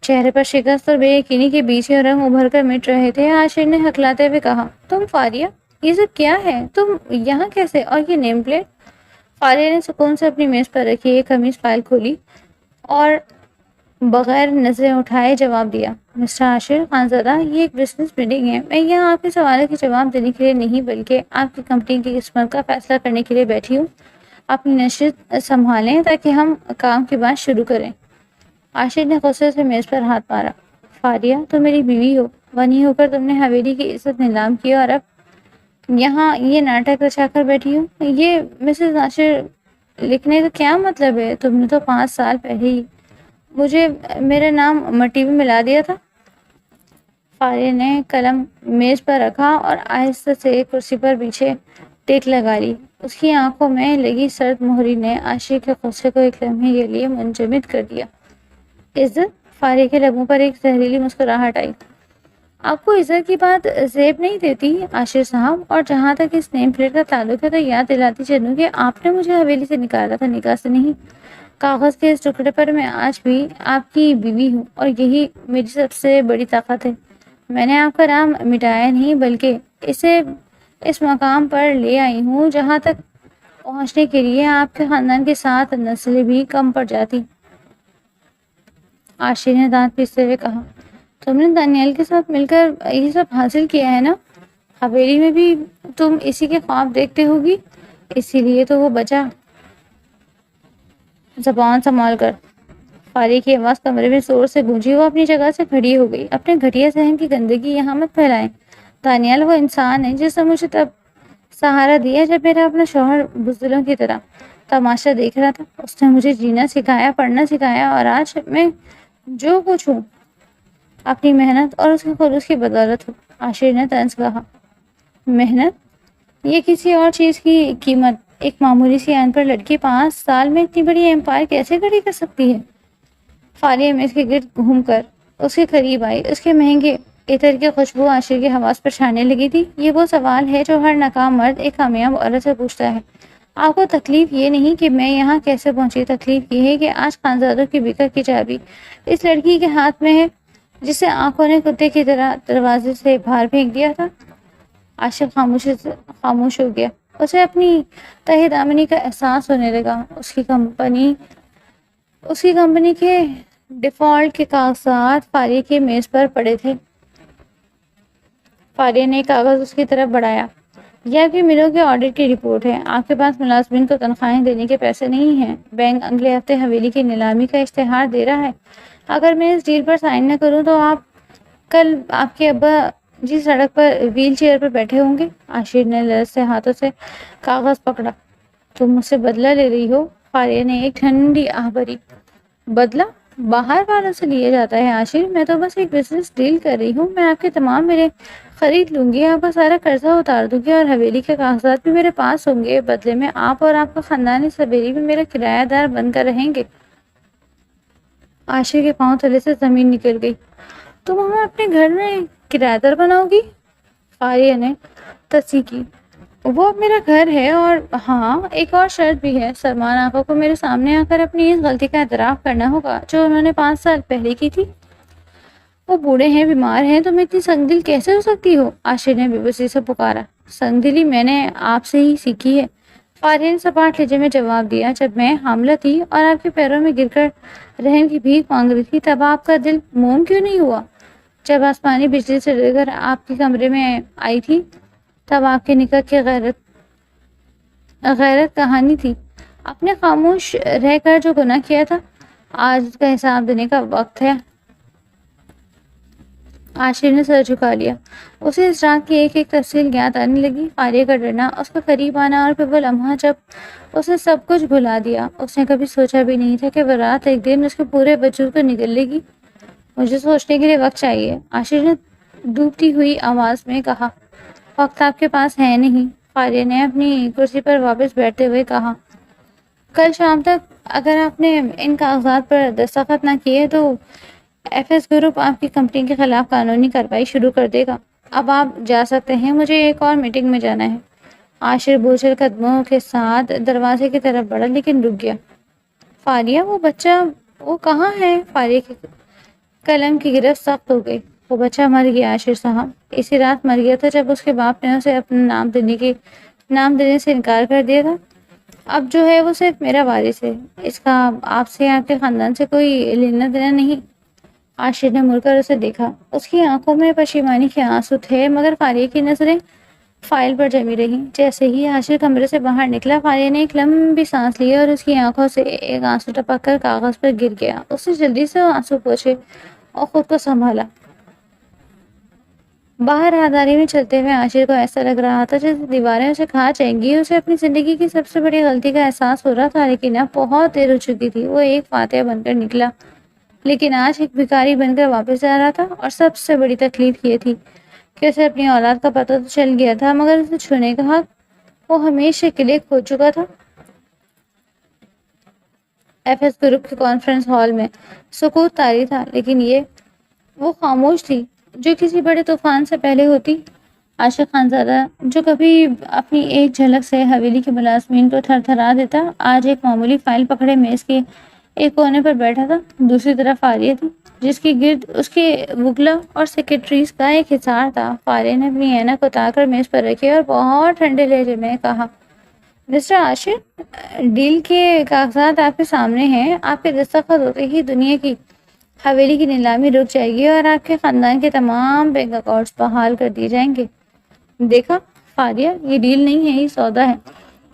چہرے پر شکست اور بے یقینی کے بیچ میں رنگ ابھر کر مٹ رہے تھے۔ عاشر نے ہکلاتے ہوئے کہا، تم فاریہ، یہ سب کیا ہے؟ تم یہاں کیسے؟ اور یہ نیم پلیٹ؟ فاریہ نے سکون سے اپنی میز پر رکھی ایک قمیض فائل کھولی اور بغیر نظریں اٹھائے جواب دیا۔ مسٹر عاشر خانزادہ، یہ ایک بزنس میٹنگ ہے، میں یہاں آپ کے سوالوں کے جواب دینے کے لیے نہیں بلکہ آپ کی کمپنی کی قسمت کا فیصلہ کرنے کے لیے بیٹھی ہوں۔ اپنی نشست سنبھالیں تاکہ ہم کام کی بات شروع کریں۔ عاشر نے غصے سے میز پر ہاتھ مارا۔ فاریہ، تم میری بیوی ہو، غنی ہو کر تم نے حویلی کی عزت نیلام کی اور اب یہاں یہ ناٹک رچا کر بیٹھی ہو۔ یہ مسز عاشر لکھنے کا کیا مطلب ہے؟ تم نے تو 5 سال پہلے ہی مجھے میرا نام مٹی میں ملا دیا تھا۔ فاریہ نے قلم میز پر رکھا اور آہستہ سے کرسی پر پیچھے ٹیک لگا لی۔ اس کی آنکھوں میں لگی سرد مہری نے عاشر کے غصے کو ایک لمحے کے لیے منجمد کر دیا۔ عزت؟ فاریہ کے لبوں پر ایک زہریلی مسکراہٹ آئی۔ آپ کو عزت کی بات زیب نہیں دیتی عاشر صاحب؟ اور جہاں تک اس نیم پلیٹ کا تعلق ہے تو یاد دلاتی چلوں کہ آپ نے مجھے حویلی سے نکالا تھا، نکاح سے نہیں۔ کاغذ کے اس ٹکڑے پر میں آج بھی آپ کی بیوی ہوں اور یہی میری سب سے بڑی طاقت ہے۔ میں نے آپ کا نام مٹایا نہیں بلکہ اسے اس مقام پر لے آئی ہوں جہاں تک پہنچنے کے لیے آپ کے خاندان کے ساتھ نسلیں بھی کم پڑ جاتی۔ عاشر نے دانت پیستے ہوئے کہا، تم نے دانیال کے ساتھ مل کر یہ سب حاصل کیا ہے نا؟ حویلی میں بھی تم اسی کے خواب دیکھتے ہوگی، اسی لیے تو وہ بچا۔ زبان سنبھال کر۔ فاری کی آواز کمرے میں زور سے گونجی۔ وہ اپنی جگہ سے کھڑی ہو گئی۔ اپنے گھٹیا ذہن کی گندگی یہاں مت پھیلائیں۔ دانیال وہ انسان ہے جس نے مجھے تب سہارا دیا جب میرا اپنا شوہر بزدلوں کی طرح تماشا دیکھ رہا تھا۔ اس نے مجھے جینا سکھایا، پڑھنا سکھایا، اور آج میں جو کچھ ہوں اپنی محنت اور اس کے خلوص کی بدولت ہوں۔ عاشر نے طنز کہا، محنت؟ یہ کسی اور چیز کی قیمت ایک معمولی سی ان پڑھ لڑکی 5 سال میں اتنی بڑی امپائر کیسے کھڑی کر سکتی ہے؟ فاریہ میں اس کے گرد گھوم کر اس کے قریب آئی۔ اس کے مہنگے عطر کی خوشبو عاشر کے حواس پر چھانے لگی تھی۔ یہ وہ سوال ہے جو ہر ناکام مرد ایک کامیاب عورت سے پوچھتا ہے۔ آپ کو تکلیف یہ نہیں کہ میں یہاں کیسے پہنچی، تکلیف یہ ہے کہ آج خانزادوں کی بیکر کی چابی اس لڑکی کے ہاتھ میں ہے جسے آنکھوں نے کتے کی طرح دروازے سے باہر پھینک دیا تھا۔ عاشق خاموش ہو گیا۔ اسے اپنی تہ دامنی کا احساس ہونے لگا۔ اس کی کمپنی کے ڈیفالٹ کے کاغذات فاریہ کی میز پر پڑے تھے۔ فاریہ نے کاغذ اس کی طرف بڑھایا۔ یہ آپ کی ملوں کے آڈٹ کی رپورٹ ہے۔ آپ کے پاس ملازمین کو تنخواہیں دینے کے پیسے نہیں ہیں۔ بینک اگلے ہفتے حویلی کی نیلامی کا اشتہار دے رہا ہے۔ اگر میں اس ڈیل پر سائن نہ کروں تو کل آپ کے ابا جی سڑک پر ویل چیئر پر بیٹھے ہوں گے۔ عاشر نے لرزتے ہاتھوں سے کاغذ پکڑا۔ تم مجھ سے بدلہ لے رہی ہو؟ فاریہ نے ایک ٹھنڈی آہ بھری۔ بدلہ باہر والوں سے لیا جاتا ہے عاشر، میں تو بس ایک بزنس ڈیل کر رہی ہوں۔ میں آپ کے تمام میرے خرید لوں گی، آپ کا سارا قرضہ اتار دوں گی اور حویلی کے کاغذات بھی میرے پاس ہوں گے۔ بدلے میں آپ اور آپ کا خاندان اس حویلی میں میرا کرایہ دار بن کر رہیں گے۔ عاشر کے پاؤں تلے سے زمین نکل گئی۔ تم ہمیں اپنے گھر میں کرایہ دار بناؤ گی؟ فاریہ نے تصحیح کی۔ وہ میرا گھر ہے، اور ہاں ایک اور شرط بھی ہے، سلمان آقا کو میرے سامنے آ کر اپنی اس غلطی کا اعتراف کرنا ہوگا جو انہوں نے 5 سال پہلے کی تھی۔ وہ بوڑھے ہیں، بیمار ہیں، تم اتنی سنگ دل کیسے ہو سکتی ہو؟ عاشر نے بے بسی سے پکارا۔ سنگ دلی میں نے آپ سے ہی سیکھی ہے، فاریہ نے سپاٹ لہجے میں جواب دیا۔ جب میں حاملہ تھی اور آپ کے پیروں میں گر کر رحم کی بھیک مانگ رہی تھی تب آپ کا دل موم کیوں نہیں ہوا؟ جب آسمانی بجلی سے ڈر کر آپ کے کمرے میں آئی تھی تب آپ کے نکاح کی غیرت کہانی تھی۔ آپ نے خاموش رہ کر جو گناہ کیا تھا آج اس کا حساب دینے کا وقت ہے۔ عاشر نے سر جھکا لیا۔ اسے اس رات کی ایک ایک تفصیل یاد آنے لگی، فاریہ کا ڈرنا، اس کا قریب آنا، اور پھر وہ لمحہ جب اس نے سب کچھ بھلا دیا۔ اس نے کبھی سوچا بھی نہیں تھا کہ وہ رات ایک دن اس کے پورے وجود کو نگل لے گی۔ مجھے سوچنے کے لیے وقت چاہیے، عاشر نے ڈوبتی ہوئی آواز میں کہا۔ وقت آپ کے پاس ہے نہیں، فاریہ نے اپنی کرسی پر واپس بیٹھتے ہوئے کہا۔ کل شام تک اگر آپ نے ان کاغذات پر دستخط نہ کیے تو ایف ایس گروپ آپ کی کمپنی کے خلاف قانونی کارروائی شروع کر دے گا۔ اب آپ جا سکتے ہیں، مجھے ایک اور میٹنگ میں جانا ہے۔ عاشر بوجھل قدموں کے ساتھ دروازے کی طرف بڑھا لیکن رک گیا۔ فاریہ، وہ بچہ وہ کہاں ہے؟ فاریہ کے قلم کی گرفت سخت ہو گئی۔ وہ بچہ مر گیا عاشر صاحب، اسی رات مر گیا تھا جب اس کے باپ نے اسے اپنا نام دینے سے انکار کر دیا تھا۔ اب جو ہے وہ صرف میرا وارث ہے، اس کا آپ سے آپ کے خاندان سے کوئی لینا دینا نہیں۔ عاشر نے مڑ کر اسے دیکھا۔ اس کی آنکھوں میں پشیمانی کے آنسو تھے مگر فاریہ کی نظریں فائل پر جمی رہیں۔ جیسے ہی عاشر کمرے سے باہر نکلا فاریہ نے ایک لمبی سانس لی اور اس کی آنکھوں سے ایک آنسو ٹپک کر کاغذ پر گر گیا۔ اس نے جلدی سے آنسو پوچھے اور خود کو سنبھالا۔ باہر راہداری میں چلتے ہوئے عاشر کو ایسا لگ رہا تھا جیسے دیواریں اسے کھا جائیں گی۔ اسے اپنی زندگی کی سب سے بڑی غلطی کا احساس ہو رہا تھا لیکن اب بہت دیر ہو چکی تھی۔ وہ ایک فاتح بن کر نکلا لیکن آج ایک بھکاری بن کر واپس جا رہا تھا، اور سب سے بڑی تکلیف یہ تھی کہ اسے اپنی اولاد کا پتہ تو چل گیا تھا مگر اسے چھونے کا حق وہ ہمیشہ کے لیے کھو چکا تھا۔ ایف ایس گروپ کے کانفرنس ہال میں سکوت طاری تھا لیکن وہ خاموش تھی۔ جو کسی بڑے طوفان سے پہلے ہوتی۔ عاشق خانزادہ جو کبھی اپنی ایک جھلک سے حویلی کے ملازمین کو تھر تھرا دیتا، آج ایک معمولی فائل پکڑے میز کے ایک کونے پر بیٹھا تھا۔ دوسری طرف فاریہ تھی، جس کے گرد اس کے وکلا اور سیکرٹریز کا ایک حصار تھا۔ فاریہ نے اپنی اینک اتار کر میز پر رکھی اور بہت ٹھنڈے لہجے میں کہا، مسٹر عاشق، ڈیل کے کاغذات آپ کے سامنے ہیں۔ آپ کے دستخط ہوتے ہی دنیا کی حویلی کی نیلامی رک جائے گی اور آپ کے خاندان کے تمام بینک اکاؤنٹس بحال کر دیے جائیں گے۔ دیکھا فاریہ، یہ ڈیل نہیں ہے، یہ سودا ہے۔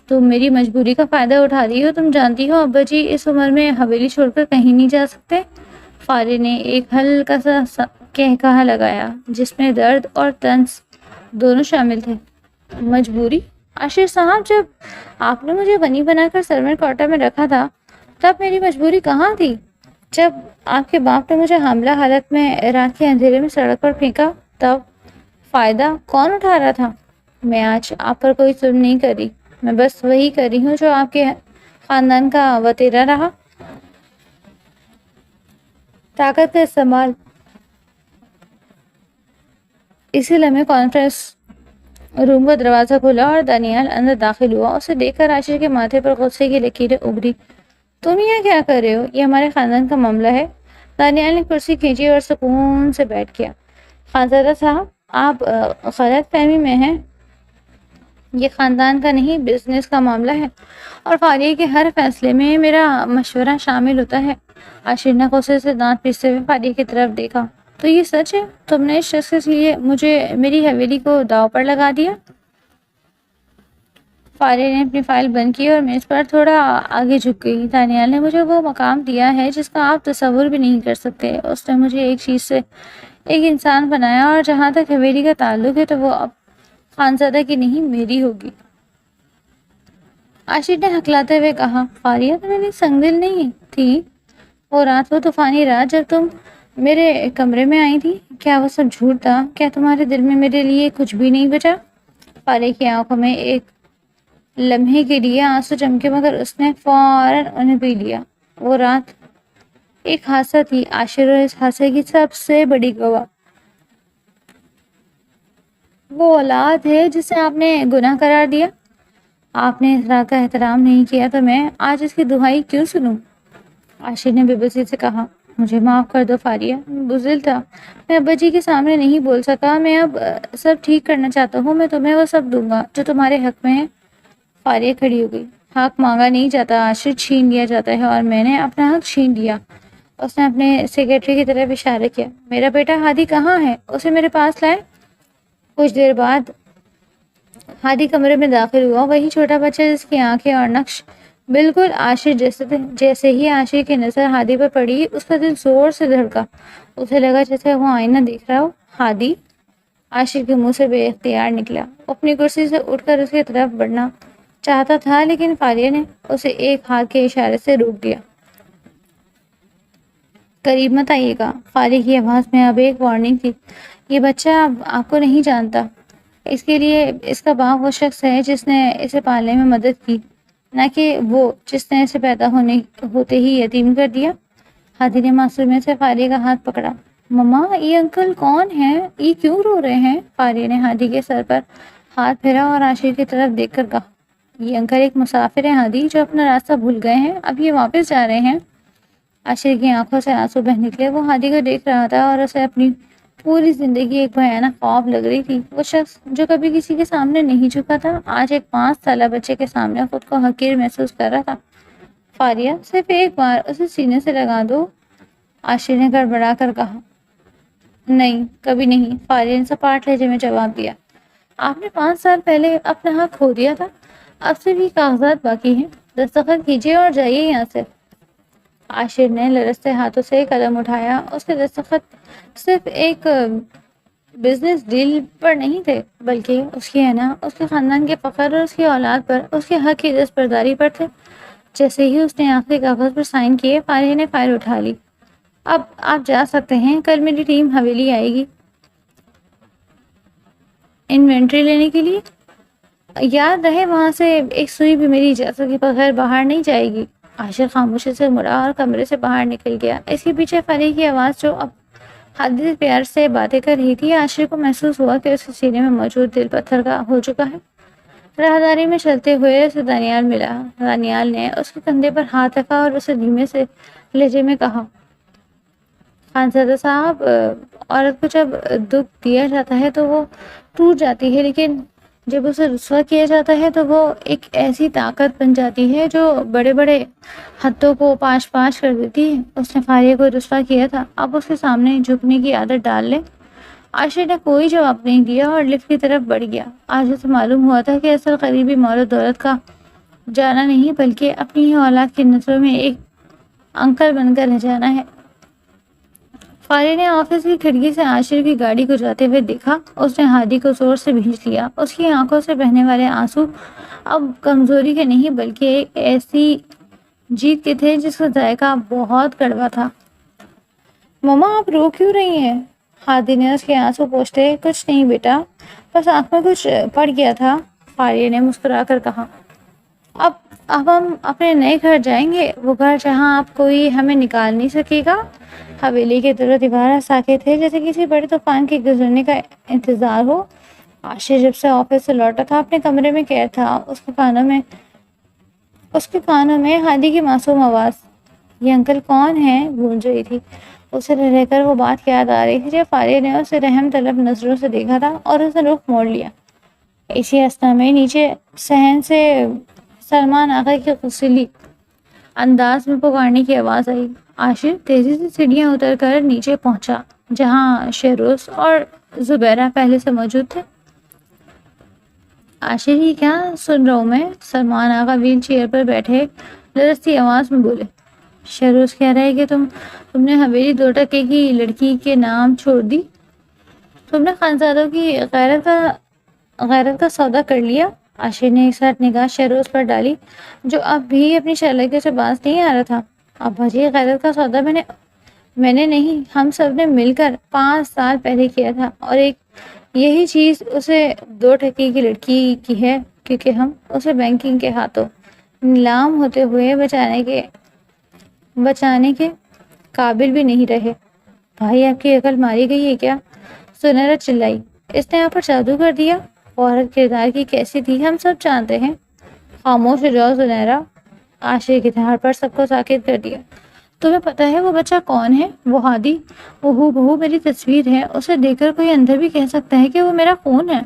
تم میری مجبوری کا فائدہ اٹھا رہی ہو۔ تم جانتی ہو ابا جی اس عمر میں حویلی چھوڑ کر کہیں نہیں جا سکتے۔ فاریہ نے ایک ہلکا سا کہکہا لگایا جس میں درد اور طنز دونوں شامل تھے۔ مجبوری؟ عاشق صاحب، جب آپ نے مجھے غنی بنا کر سرمن کوارٹر میں رکھا تھا تب میری مجبوری کہاں تھی؟ جب آپ کے باپ نے مجھے حاملہ حالت میں رات کے اندھیرے میں سڑک پر پھینکا تب فائدہ کون اٹھا رہا تھا؟ میں آج آپ پر کوئی ظلم نہیں کر رہی، میں بس وہی کر رہی ہوں جو آپ کے خاندان کا وتیرہ رہا، طاقت کا استعمال۔ اسی لمحے کانفرنس روم کا دروازہ کھلا اور دانیال اندر داخل ہوا۔ اسے دیکھ کر عاشق کے ماتھے پر غصے کی لکیریں ابھری۔ تم یہاں کیا کر رہے ہو؟ یہ ہمارے خاندان کا معاملہ ہے۔ دانیال نے کرسی کھینچی اور سکون سے بیٹھ گیا۔ خانزادہ صاحب، آپ غلط فہمی میں ہیں، یہ خاندان کا نہیں بزنس کا معاملہ ہے اور فاریہ کے ہر فیصلے میں میرا مشورہ شامل ہوتا ہے۔ عاشق نے غصے سے دانت پیستے ہوئے فاریہ کی طرف دیکھا۔ تو یہ سچ ہے؟ تم نے اس شخص کے لیے مجھے میری حویلی کو داؤ پر لگا دیا؟ فاریہ نے اپنی فائل بند کی اور میز پر تھوڑا آگے جھک گئی۔ دانیال نے مجھے وہ مقام دیا ہے جس کا آپ تصور بھی نہیں کر سکتے۔ اس نے مجھے ایک چیز سے ایک انسان بنایا اور جہاں تک حویلی کا تعلق ہے تو وہ اب خانزادہ کی نہیں میری ہوگی۔ عاشق نے ہکلاتے ہوئے کہا، فاریہ تم میری سنگ دل نہیں تھی؟ وہ رات، وہ طوفانی رات جب تم میرے کمرے میں آئی تھی، کیا وہ سب جھوٹ تھا؟ کیا تمہارے دل میں میرے لیے کچھ بھی نہیں بچا؟ فاریہ کی آنکھوں میں ایک لمحے کے لیے آنسو چمکے مگر اس نے فوراً انہیں پی لیا۔ وہ رات ایک حادثہ تھی، عاشق اور اس حادثے کی سب سے بڑی گواہ وہ اولاد ہے جسے آپ نے گناہ قرار دیا۔ آپ نے اس رات کا احترام نہیں کیا تو میں آج اس کی دہائی کیوں سنوں؟ عاشق نے بے بسی سے کہا، مجھے معاف کر دو فاریہ، بزدل تھا، میں ابا جی کے سامنے نہیں بول سکا۔ میں اب سب ٹھیک کرنا چاہتا ہوں، میں تمہیں وہ سب دوں گا جو تمہارے حق میں ہے۔ فاریہ کھڑی ہو گئی۔ حق مانگا نہیں جاتا، عاشق چھین لیا جاتا ہے، اور میں نے اپنا حق چھین لیا۔ اس نے اپنے سیکرٹری کی طرف اشارہ کیا۔ میرا بیٹا ہادی کہاں ہے؟ اسے میرے پاس لائے۔ کچھ دیر بعد ہادی کمرے میں داخل ہوا، وہی چھوٹا بچہ جس کی آنکھیں اور نقش بالکل عاشق جیسے تھے۔ جیسے ہی عاشق کی نظر ہادی پر پڑی، اس کا دل زور سے دھڑکا۔ اسے لگا جیسے وہ آئینہ دیکھ رہا ہو۔ ہادی؟ عاشق کے منہ سے بے اختیار نکلا۔ اپنی کرسی سے اٹھ کر اس کی طرف بڑھنا چاہتا تھا لیکن فاریہ نے اسے ایک ہاتھ کے اشارے سے روک دیا۔ قریب مت آئیے گا۔ فاریہ کی آواز میں اب ایک وارننگ تھی۔ یہ بچہ اب آپ کو نہیں جانتا، اس کے لیے اس کا باپ وہ شخص ہے جس نے اسے پالنے میں مدد کی، نہ کہ وہ جس نے اسے پیدا ہوتے ہی یتیم کر دیا۔ ہادی نے معصومیت سے فاریہ کا ہاتھ پکڑا۔ مما، یہ انکل کون ہیں؟ یہ کیوں رو رہے ہیں؟ فاریہ نے ہادی کے سر پر ہاتھ پھیرا اور عاشق کی طرف دیکھ کر کہا، یہ انکل ایک مسافر ہیں ہادی، جو اپنا راستہ بھول گئے ہیں، اب یہ واپس جا رہے ہیں۔ عاشق کی آنکھوں سے آنسو بہہ نکلے۔ وہ ہادی کو دیکھ رہا تھا اور اسے اپنی پوری زندگی ایک بھیانک خواب لگ رہی تھی۔ وہ شخص جو کبھی کسی کے سامنے نہیں جھکا تھا، آج ایک 5 سالہ بچے کے سامنے خود کو حقیر محسوس کر رہا تھا۔ فاریہ، صرف ایک بار اسے سینے سے لگا دو، عاشق نے گڑبڑا کر کہا۔ نہیں، کبھی نہیں، فاریہ نے سپاٹ لہجے میں جواب دیا۔ آپ نے 5 سال پہلے اپنا حق کھو دیا تھا، اب سے بھی کاغذات باقی ہیں، دستخط کیجیے اور جائیے یہاں سے۔ عاشق نے لرزتے ہاتھوں سے قلم اٹھایا۔ اس کے دستخط صرف ایک بزنس ڈیل پر نہیں تھے، بلکہ اس کی انا، اس کے خاندان کے فخر اور اس کی اولاد پر، اس کے حق کی دستبرداری پر تھے۔ جیسے ہی اس نے آخری کاغذ پر سائن کیے، فاریہ نے فائل اٹھا لی۔ اب آپ جا سکتے ہیں، کل میری ٹیم حویلی آئے گی انوینٹری لینے کے لیے۔ یاد رہے وہاں سے ایک سوئی بھی میری اجازت کے بغیر باہر نہیں جائے گی۔ عاشق خاموشی سے مڑا اور کمرے سے باہر نکل گیا۔ اس کے پیچھے فاریہ کی آواز جو اب حدیث پیار سے باتیں کر رہی تھی، عاشر کو محسوس ہوا کہ اس کے سینے میں موجود دل پتھر کا ہو چکا ہے۔ راہداری میں چلتے ہوئے اسے دانیال ملا۔ دانیال نے اس کے کندھے پر ہاتھ رکھا اور اسے دھیمے سے لہجے میں کہا، خانزادہ صاحب، عورت کو جب دکھ دیا جاتا ہے تو وہ ٹوٹ جاتی ہے، لیکن جب اسے رسوا کیا جاتا ہے تو وہ ایک ایسی طاقت بن جاتی ہے جو بڑے بڑے حدوں کو پاش پاش کر دیتی ہے۔ اس نے فاریہ کو رسوا کیا تھا، اب اس کے سامنے جھکنے کی عادت ڈال لے۔ عاشر نے کوئی جواب نہیں دیا اور لفٹ کی طرف بڑھ گیا۔ آج اسے معلوم ہوا تھا کہ اصل قریبی مال و دولت کا جانا نہیں، بلکہ اپنی ہی اولاد کی نظروں میں ایک انکل بن کر رہ جانا ہے۔ فاریہ نے آفس کی کھڑکی سے عاشر کی گاڑی کو جاتے ہوئے دیکھا۔ اس نے ہادی کو زور سے بھینچ لیا۔ اس کی آنکھوں سے بہنے والے آنسو اب کمزوری کے نہیں بلکہ ایک ایسی جیت کے تھے جس کا ذائقہ بہت کڑوا تھا۔ مما، آپ رو کیوں رہی ہیں؟ ہادی نے اس کے آنسو پوچھتے، کچھ نہیں بیٹا، بس آنکھ میں کچھ پڑ گیا تھا، فاریہ نے مسکرا کر کہا۔ اب ہم اپنے نئے گھر جائیں گے، وہ گھر جہاں اب کوئی ہمیں نکال نہیں سکے گا۔ حویلی کے در و دیوار ساکت تھے، جیسے کسی بڑے طوفان کے گزرنے کا انتظار ہو۔ عاشر جب سے آفس سے لوٹا تھا اپنے کمرے میں قید تھا۔ اس کے کانوں میں ہادی کی معصوم آواز، یہ انکل کون ہے، گونج رہی تھی۔ اسے رہ رہ کر وہ بات یاد آ رہی تھی جب فاریہ نے اسے رحم طلب نظروں سے دیکھا تھا اور اسے رخ موڑ لیا۔ اسی اثنا میں نیچے صحن سے سلمان آقا کی غصیلی انداز میں پکارنے کی آواز آئی۔ عاشر تیزی سے سیڑھیاں اتر کر نیچے پہنچا جہاں شہروز اور زبیرہ پہلے سے موجود تھے۔ عاشر، ہی کیا سن رہا ہوں میں؟ سلمان آقا ویل چیئر پر بیٹھے لرزتی آواز میں بولے۔ شہروز کہہ رہا ہے کہ تم نے حویلی 2 ٹکے کی لڑکی کے نام چھوڑ دی، تم نے خانزادوں کی غیرت کا سودا کر لیا۔ عاشر نے ایک ساتھ نگاہ شہروز پر ڈالی جو اب بھی اپنی شرلگے سے باز نہیں آ رہا تھا۔ ابا جی، غیرت کا سودا میں نے نہیں، ہم سب نے مل کر 5 سال پہلے کیا تھا، اور یہی چیز اسے 2 ٹکے کی لڑکی کی ہے، کیونکہ ہم اسے بینکنگ کے ہاتھوں نیلام ہوتے ہوئے بچانے کے قابل بھی نہیں رہے۔ بھائی، آپ کی عقل ماری گئی ہے کیا؟ سنیرا چلائی۔ اس نے آپ پر جادو کر دیا؟ عورت کردار کی کیسی تھی ہم سب جانتے ہیں۔ خاموش ہو جاؤ سنیرا، عاشر کی دھاڑ پر سب کو ساکت کر دیا۔ تمہیں پتا ہے وہ بچہ کون ہے؟ وہ ہادی، وہ ہو بہو میری تصویر ہے، اسے دیکھ کر کوئی اندر بھی کہہ سکتا ہے کہ وہ میرا خون ہے۔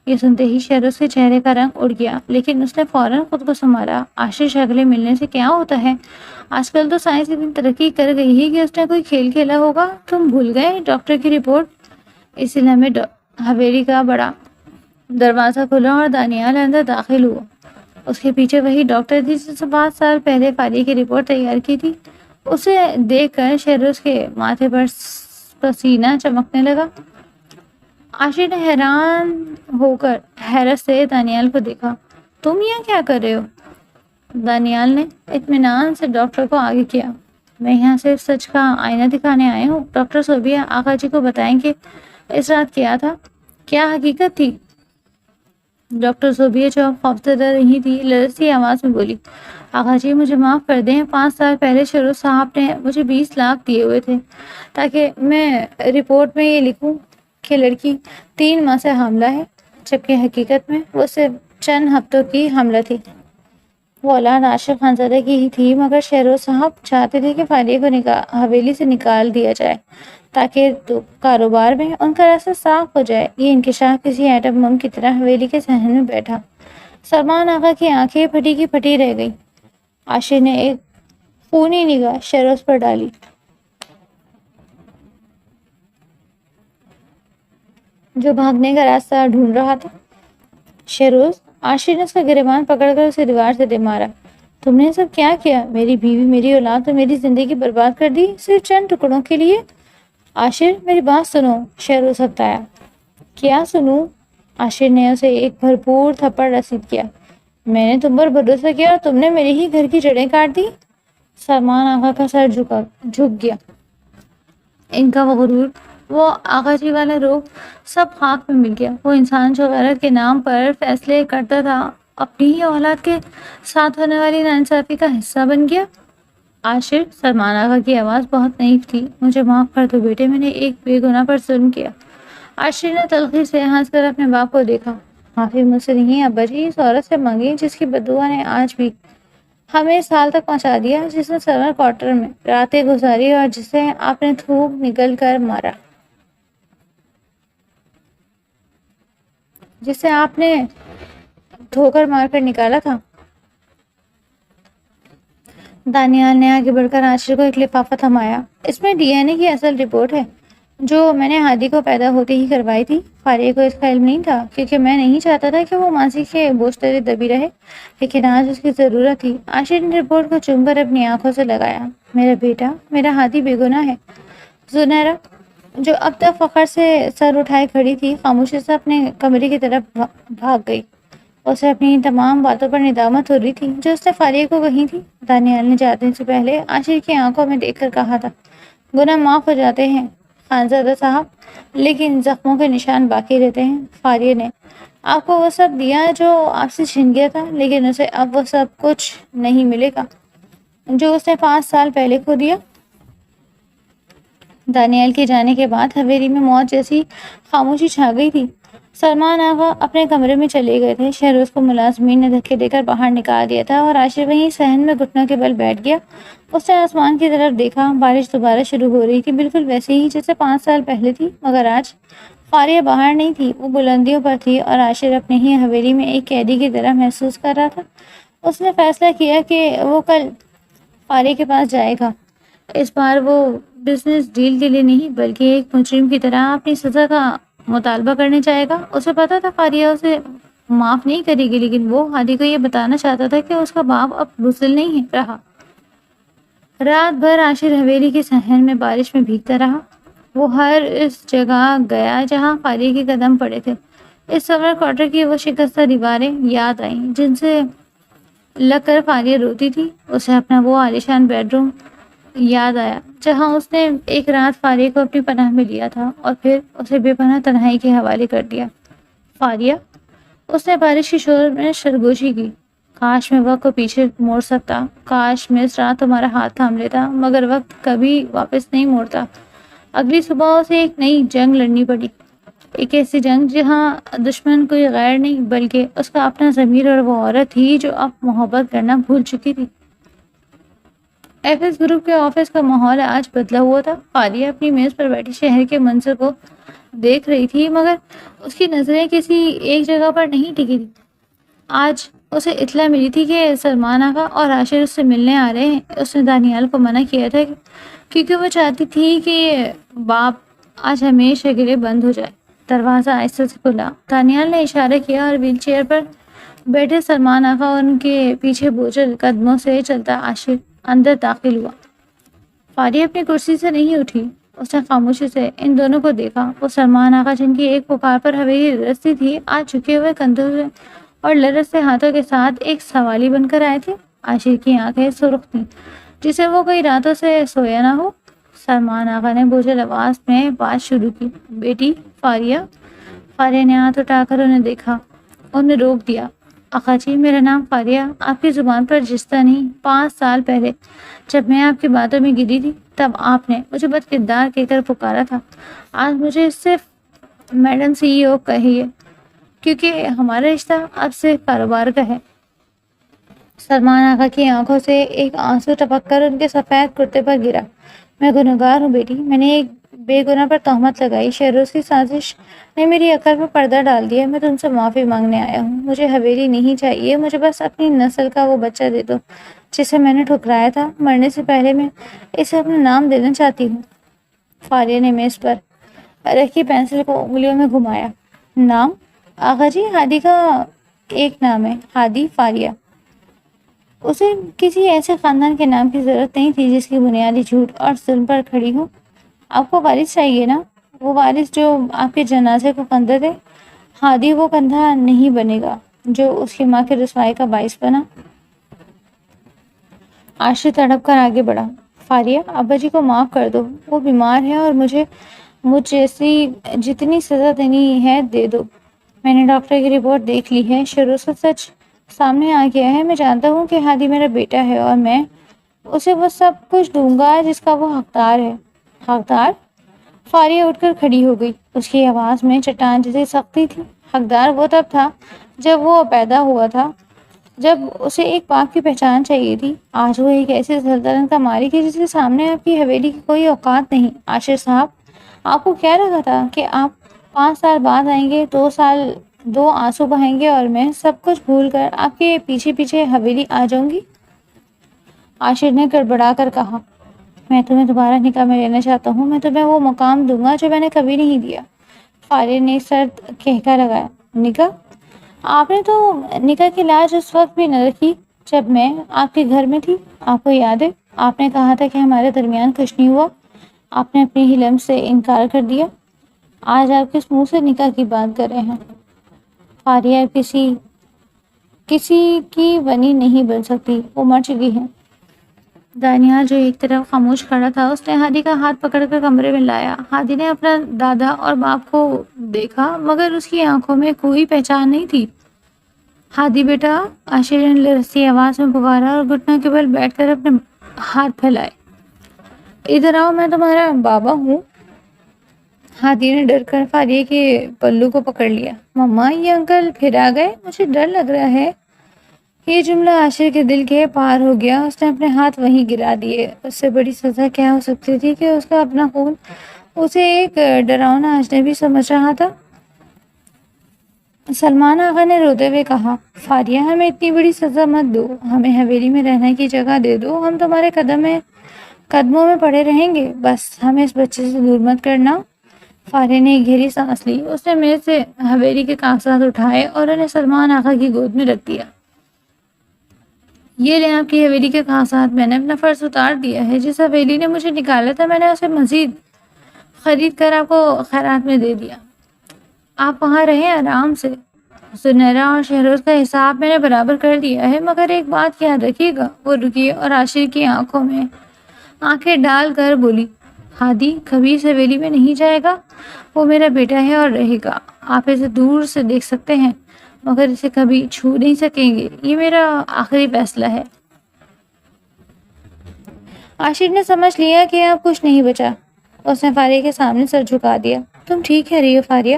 یہ سنتے ہی شہروز کے چہرے کا رنگ اڑ گیا، لیکن اس نے فوراً خود کو سنبھالا۔ عاشر، شکلیں ملنے سے کیا ہوتا ہے؟ آج کل تو سائنس اتنی ترقی کر گئی ہے کہ اس نے کوئی کھیل کھیلا ہوگا۔ تم بھول گئے ڈاکٹر کی رپورٹ؟ اسی لمحے حویلی کا بڑا دروازہ کھلا اور دانیال اندر داخل ہوا۔ اس کے پیچھے وہی ڈاکٹر تھی جس نے 5 سال پہلے فاریہ کی رپورٹ تیار کی تھی۔ اسے دیکھ کر شہروز کے ماتھے پر پسینہ چمکنے لگا۔ عاشر نے حیران ہو کر حیرت سے دانیال کو دیکھا۔ تم یہاں کیا کر رہے ہو؟ دانیال نے اطمینان سے ڈاکٹر کو آگے کیا۔ میں یہاں صرف سچ کا آئینہ دکھانے آئے ہوں۔ ڈاکٹر صوبیہ آقا جی کو بتائیں کہ اس رات کیا تھا، کیا حقیقت تھی؟ ڈاکٹر صوبیہ جو خوفزدہ نہیں تھی، لرزتی آواز میں بولی، آقا جی مجھے معاف کر دیں، 5 سال پہلے شہروز صاحب نے مجھے 20 لاکھ دیے ہوئے تھے تاکہ میں رپورٹ میں یہ لکھوں کہ لڑکی 3 ماہ سے حاملہ ہے، جبکہ حقیقت میں وہ صرف چند ہفتوں کی حاملہ تھی۔ وہ اولاد عاشر خانزادہ کی ہی تھی، مگر شہروز صاحب چاہتے تھے کہ فاریہ کو حویلی سے نکال دیا جائے تاکہ کاروبار میں ان کا راستہ صاف ہو جائے۔ یہ انکشاف کسی ایٹم بم کی طرح حویلی کے صحن میں بیٹھا۔ سلمان آقا کی آنکھیں پھٹی کی پھٹی رہ گئی۔ عاشر نے ایک خونی نگاہ شہروز پر ڈالی جو بھاگنے کا راستہ ڈھونڈ رہا تھا۔ شہروز، عاشر نے اس کا گریبان پکڑ کر اسے دیوار سے دے مارا۔ تم نے سب کیا کیا؟ میری بیوی، میری اولاد اور میری زندگی برباد کر دی صرف چند ٹکڑوں کے لیے؟ عاشر، میری بات سنو، شہروز ہکتایا۔ کیا سنوں؟ عاشر نے اسے ایک بھرپور تھپڑ رسید کیا۔ میں نے تم پر بھروسہ کیا اور تم نے میرے ہی گھر کی جڑیں کاٹ دی۔ سلمان آقا کا سر جھک گیا۔ ان کا وہ غرور، وہ آقا جی والا روب، سب خاک میں مل گیا۔ وہ انسان جو غیرت کے نام پر فیصلے کرتا تھا، اپنی ہی اولاد کے ساتھ ہونے والی ناانصافی کا حصہ بن گیا۔ عاشر، سلمان آغا کی آواز بہت نائب تھی۔ مجھے معاف کر دو بیٹے، میں نے ایک بے گناہ پر ظلم کیا۔ عاشر نے تلخی سے ہنس کر اپنے باپ کو دیکھا۔ معافی مجھ سے نہیں ابا جی، اس عورت سے مانگی جس کی بددعا نے آج بھی ہمیں اس حال تک پہنچا دیا، جس نے سمر کوارٹر میں راتیں گزاری اور جسے آپ نے تھوک نگل کر مارا، جسے آپ نے دھوکر مار کر نکالا تھا۔ دانیال نے آگے بڑھ کر عاشر کو ایک لفافہ تھمایا۔ اس میں ڈی این اے کی اصل رپورٹ ہے جو میں نے ہادی کو پیدا ہوتے ہی کروائی تھی۔ فاریہ کو اس کا علم نہیں تھا کیونکہ میں نہیں چاہتا تھا کہ وہ ماضی کے بوجھ تلے دبی رہے، لیکن آج اس کی ضرورت تھی۔ عاشر نے رپورٹ کو چوم کر اپنی آنکھوں سے لگایا۔ میرا بیٹا، میرا ہادی بے گناہ ہے۔ زنیرہ، جو اب تک فخر سے سر اٹھائے کھڑی تھی، خاموشی سے اپنے کمرے کی طرف بھاگ گئی۔ اسے اپنی ان تمام باتوں پر ندامت ہو رہی تھی جو اس نے فاریہ کو کہی تھی۔ دانیال نے جانے سے پہلے عاشر کی آنکھوں میں دیکھ کر کہا تھا، گناہ معاف ہو جاتے ہیں خانزادہ صاحب، لیکن زخموں کے نشان باقی رہتے ہیں۔ فاریہ نے آپ کو وہ سب دیا جو آپ سے چھن گیا تھا، لیکن اسے اب وہ سب کچھ نہیں ملے گا جو اس نے 5 سال پہلے کھو دیا۔ دانیال کے جانے کے بعد حویلی میں موت جیسی خاموشی چھا گئی تھی۔ سلمان آغا اپنے کمرے میں چلے گئے تھے۔ شہروز کو ملازمین نے دھکے دے کر باہر نکال دیا تھا اور عاشر وہیں صحن میں گھٹنوں کے بل بیٹھ گیا۔ اس نے آسمان کی طرف دیکھا۔ بارش دوبارہ شروع ہو رہی تھی، بالکل ویسے ہی جیسے 5 سال پہلے تھی، مگر آج فاریہ باہر نہیں تھی، وہ بلندیوں پر تھی اور عاشر اپنے ہی حویلی میں ایک قیدی کی طرح محسوس کر رہا تھا۔ اس نے فیصلہ کیا کہ وہ کل فاریہ کے پاس جائے گا۔ اس بار وہ بزنس ڈیل کے لیے نہیں بلکہ ایک مجرم کی طرح اپنی سزا کا مطالبہ کرنے جائے گا۔ اسے پتا تھا فاریہ اسے معاف نہیں کرے گی، لیکن وہ ہادی کو یہ بتانا چاہتا تھا کہ اس کا باپ اب بزدل نہیں رہا۔ رات بھر عاشر حویلی کے صحن میں بارش میں بھیگتا رہا۔ وہ ہر اس جگہ گیا جہاں فاریہ کے قدم پڑے تھے۔ اس سمر کوارٹر کی وہ شکستہ دیواریں یاد آئیں جن سے لگ کر فاریہ روتی تھی۔ اسے اپنا وہ عالیشان بیڈ روم یاد آیا جہاں اس نے ایک رات فاریہ کو اپنی پناہ میں لیا تھا اور پھر اسے بے پناہ تنہائی کے حوالے کر دیا۔ فاریہ، اس نے بارش کی شور میں سرگوشی کی، کاش میں وقت کو پیچھے موڑ سکتا، کاش میں اس رات تمہارا ہاتھ تھام لیتا، مگر وقت کبھی واپس نہیں موڑتا۔ اگلی صبح اسے ایک نئی جنگ لڑنی پڑی، ایک ایسی جنگ جہاں دشمن کوئی غیر نہیں بلکہ اس کا اپنا ضمیر اور وہ عورت تھی جو اب محبت کرنا بھول چکی تھی۔ ایف ایس گروپ کے آفس کا ماحول آج بدلا ہوا تھا۔ فاریہ اپنی میز پر بیٹھی شہر کے منظر کو دیکھ رہی تھی، مگر اس کی نظریں کسی ایک جگہ پر نہیں ٹکی تھی۔ آج اسے اطلاع ملی تھی کہ سلمان آغا اور عاشر اس سے ملنے آ رہے ہیں۔ اس نے دانیال کو منع کیا تھا کیونکہ وہ چاہتی تھی کہ یہ باپ آج ہمیشہ کے لیے بند ہو جائے۔ دروازہ آہستہ سے کھلا۔ دانیال نے اشارہ کیا اور ویل چیئر پر بیٹھے سلمان آغا اور ان کے پیچھے بوجھل قدموں سے چلتا عاشر اندر داخل ہوا۔ فاریہ اپنی کرسی سے نہیں اٹھی۔ اس نے خاموشی سے ان دونوں کو دیکھا۔ وہ سلمان آغا جن کی ایک پکار پر حویلی رستی تھی، آج جھکے ہوئے کندھوں سے اور لرزتے ہاتھوں کے ساتھ ایک سوالی بن کر آئے تھے۔ عاشر کی آنکھیں سرخ تھیں جسے وہ کئی راتوں سے سویا نہ ہو۔ سلمان آغا نے بوجھل آواز میں بات شروع کی، بیٹی فاریہ۔ فاریہ نے ہاتھ اٹھا کر انہیں دیکھا۔ انہیں روک دیا۔ آقا جی، میرا نام فاریہ آپ کی زبان پر جستا نہیں۔ 5 سال پہلے جب میں آپ کی باتوں میں گری تھی، تب آپ نے مجھے بد کردار کہہ کر پکارا تھا۔ آج مجھے صرف میڈم سی ای او کہیے، کیونکہ ہمارا رشتہ اب صرف کاروبار کا ہے۔ سلمان آغا کی آنکھوں سے ایک آنسو ٹپک کر ان کے سفید کرتے پر گرا۔ میں گنہگار ہوں بیٹی، میں نے ایک بے گناہ پر تہمت لگائی، شہروز کی سازش نے میری عقل میں پردہ ڈال دیا۔ میں تم سے معافی مانگنے آیا ہوں۔ مجھے حویلی نہیں چاہیے، مجھے بس اپنی نسل کا وہ بچہ دے دو جسے میں نے ٹھکرایا تھا۔ مرنے سے پہلے میں اسے اپنا نام دینا چاہتی ہوں۔ فاریہ نے میز پر رکھی پینسل کو انگلیوں میں گھمایا۔ نام؟ آغا جی، ہادی کا ایک نام ہے، ہادی فاریہ۔ اسے کسی ایسے خاندان کے نام کی ضرورت نہیں تھی جس کی بنیادی جھوٹ اور ظلم پر کھڑی ہو۔ آپ کو وارث چاہیے نا، وہ وارث جو آپ کے جنازے کو کندھا دے۔ ہادی وہ کندھا نہیں بنے گا جو اس کی ماں کی رسوائی کا باعث بنا۔ عاشر تڑپ کر آگے بڑھا۔ فاریہ، ابا جی کو معاف کر دو، وہ بیمار ہے اور مجھ جیسی جتنی سزا دینی ہے دے دو۔ میں نے ڈاکٹر کی رپورٹ دیکھ لی ہے، شروع سے سچ سامنے آ گیا ہے۔ میں جانتا ہوں کہ ہادی میرا بیٹا ہے اور میں اسے وہ سب کچھ دوں گا جس کا وہ حقدار ہے۔ حقدار؟ فاریہ اٹھ کر کھڑی ہو گئی۔ اس کی آواز میں چٹان جیسی سختی تھی۔ حقدار وہ تب تھا جب وہ پیدا ہوا تھا، جب اسے ایک باپ کی پہچان چاہیے تھی۔ آج وہ ایک ایسی سلطنت کا مالک ہے جس کے سامنے آپ کی حویلی کی کوئی اوقات نہیں۔ عاشر صاحب، آپ کو کیا لگا تھا کہ آپ 5 سال بعد آئیں گے، 2 آنسو بہائیں گے اور میں سب کچھ بھول کر آپ کے پیچھے پیچھے حویلی آ جاؤں گی؟ عاشر نے گڑبڑا کر کہا، میں تمہیں دوبارہ نکاح میں لینا چاہتا ہوں۔ میں تمہیں وہ مقام دوں گا جو میں نے کبھی نہیں دیا۔ فاریہ نے سرد کہکا لگایا، نکاح؟ آپ نے تو نکاح کی لاج اس وقت بھی نہ رکھی جب میں آپ کے گھر میں تھی۔ آپ کو یاد ہے آپ نے کہا تھا کہ ہمارے درمیان کچھ نہیں ہوا؟ آپ نے اپنی ہی لمس سے انکار کر دیا۔ آج آپ کس منہ سے نکاح کی بات کر رہے ہیں؟ فاریہ کسی کی بنی نہیں بن سکتی، وہ مر چکی ہے۔ دانیال جو ایک طرف خاموش کھڑا تھا، اس نے ہادی کا ہاتھ پکڑ کر کمرے میں لایا۔ ہادی نے اپنا دادا اور باپ کو دیکھا مگر اس کی آنکھوں میں کوئی پہچان نہیں تھی۔ ہادی بیٹا، عاشر نے لرزتی آواز میں پکارا اور گھٹنوں کے بل بیٹھ کر اپنے ہاتھ پھیلائے۔ ادھر آؤ، میں تمہارا بابا ہوں۔ ہادی نے ڈر کر فاریہ کے پلو کو پکڑ لیا۔ مما، یہ انکل پھر آ گئے، مجھے ڈر لگ رہا ہے۔ یہ جملہ عاشر کے دل کے پار ہو گیا۔ اس نے اپنے ہاتھ وہیں گرا دیے۔ اس سے بڑی سزا کیا ہو سکتی تھی کہ اس کا اپنا خون اسے ایک ڈراؤنا اجنبی سمجھ رہا تھا۔ سلمان آغا نے روتے ہوئے کہا، فاریہ، ہمیں اتنی بڑی سزا مت دو، ہمیں حویلی میں رہنے کی جگہ دے دو، ہم تمہارے قدموں میں پڑے رہیں گے، بس ہمیں اس بچے سے دور مت کرنا۔ فاریہ نے ایک گہری سانس لی۔ اس نے میز سے حویلی کے کاغذات اٹھائے اور انہیں سلمان آغا کی گود میں رکھ دیا۔ یہ لیں آپ کی حویلی کے کاغذات، میں نے اپنا فرض اتار دیا ہے۔ جس حویلی نے مجھے نکالا تھا میں نے اسے مزید خرید کر آپ کو خیرات میں دے دیا۔ آپ وہاں رہیں آرام سے۔ سنیرا اور شہروز کا حساب میں نے برابر کر دیا ہے، مگر ایک بات یاد رکھیے گا۔ وہ رکی اور عاشر کی آنکھوں میں آنکھیں ڈال کر بولی، ہادی کبھی اس حویلی میں نہیں جائے گا۔ وہ میرا بیٹا ہے اور رہے گا۔ آپ اسے دور سے دیکھ سکتے ہیں مگر اسے کبھی چھو نہیں سکیں گے، یہ میرا آخری فیصلہ ہے۔ عاشر نے سمجھ لیا کہ اب کچھ نہیں بچا۔ اس نے فاریہ کے سامنے سر جھکا دیا۔ تم ٹھیک کہہ رہی ہو فاریہ،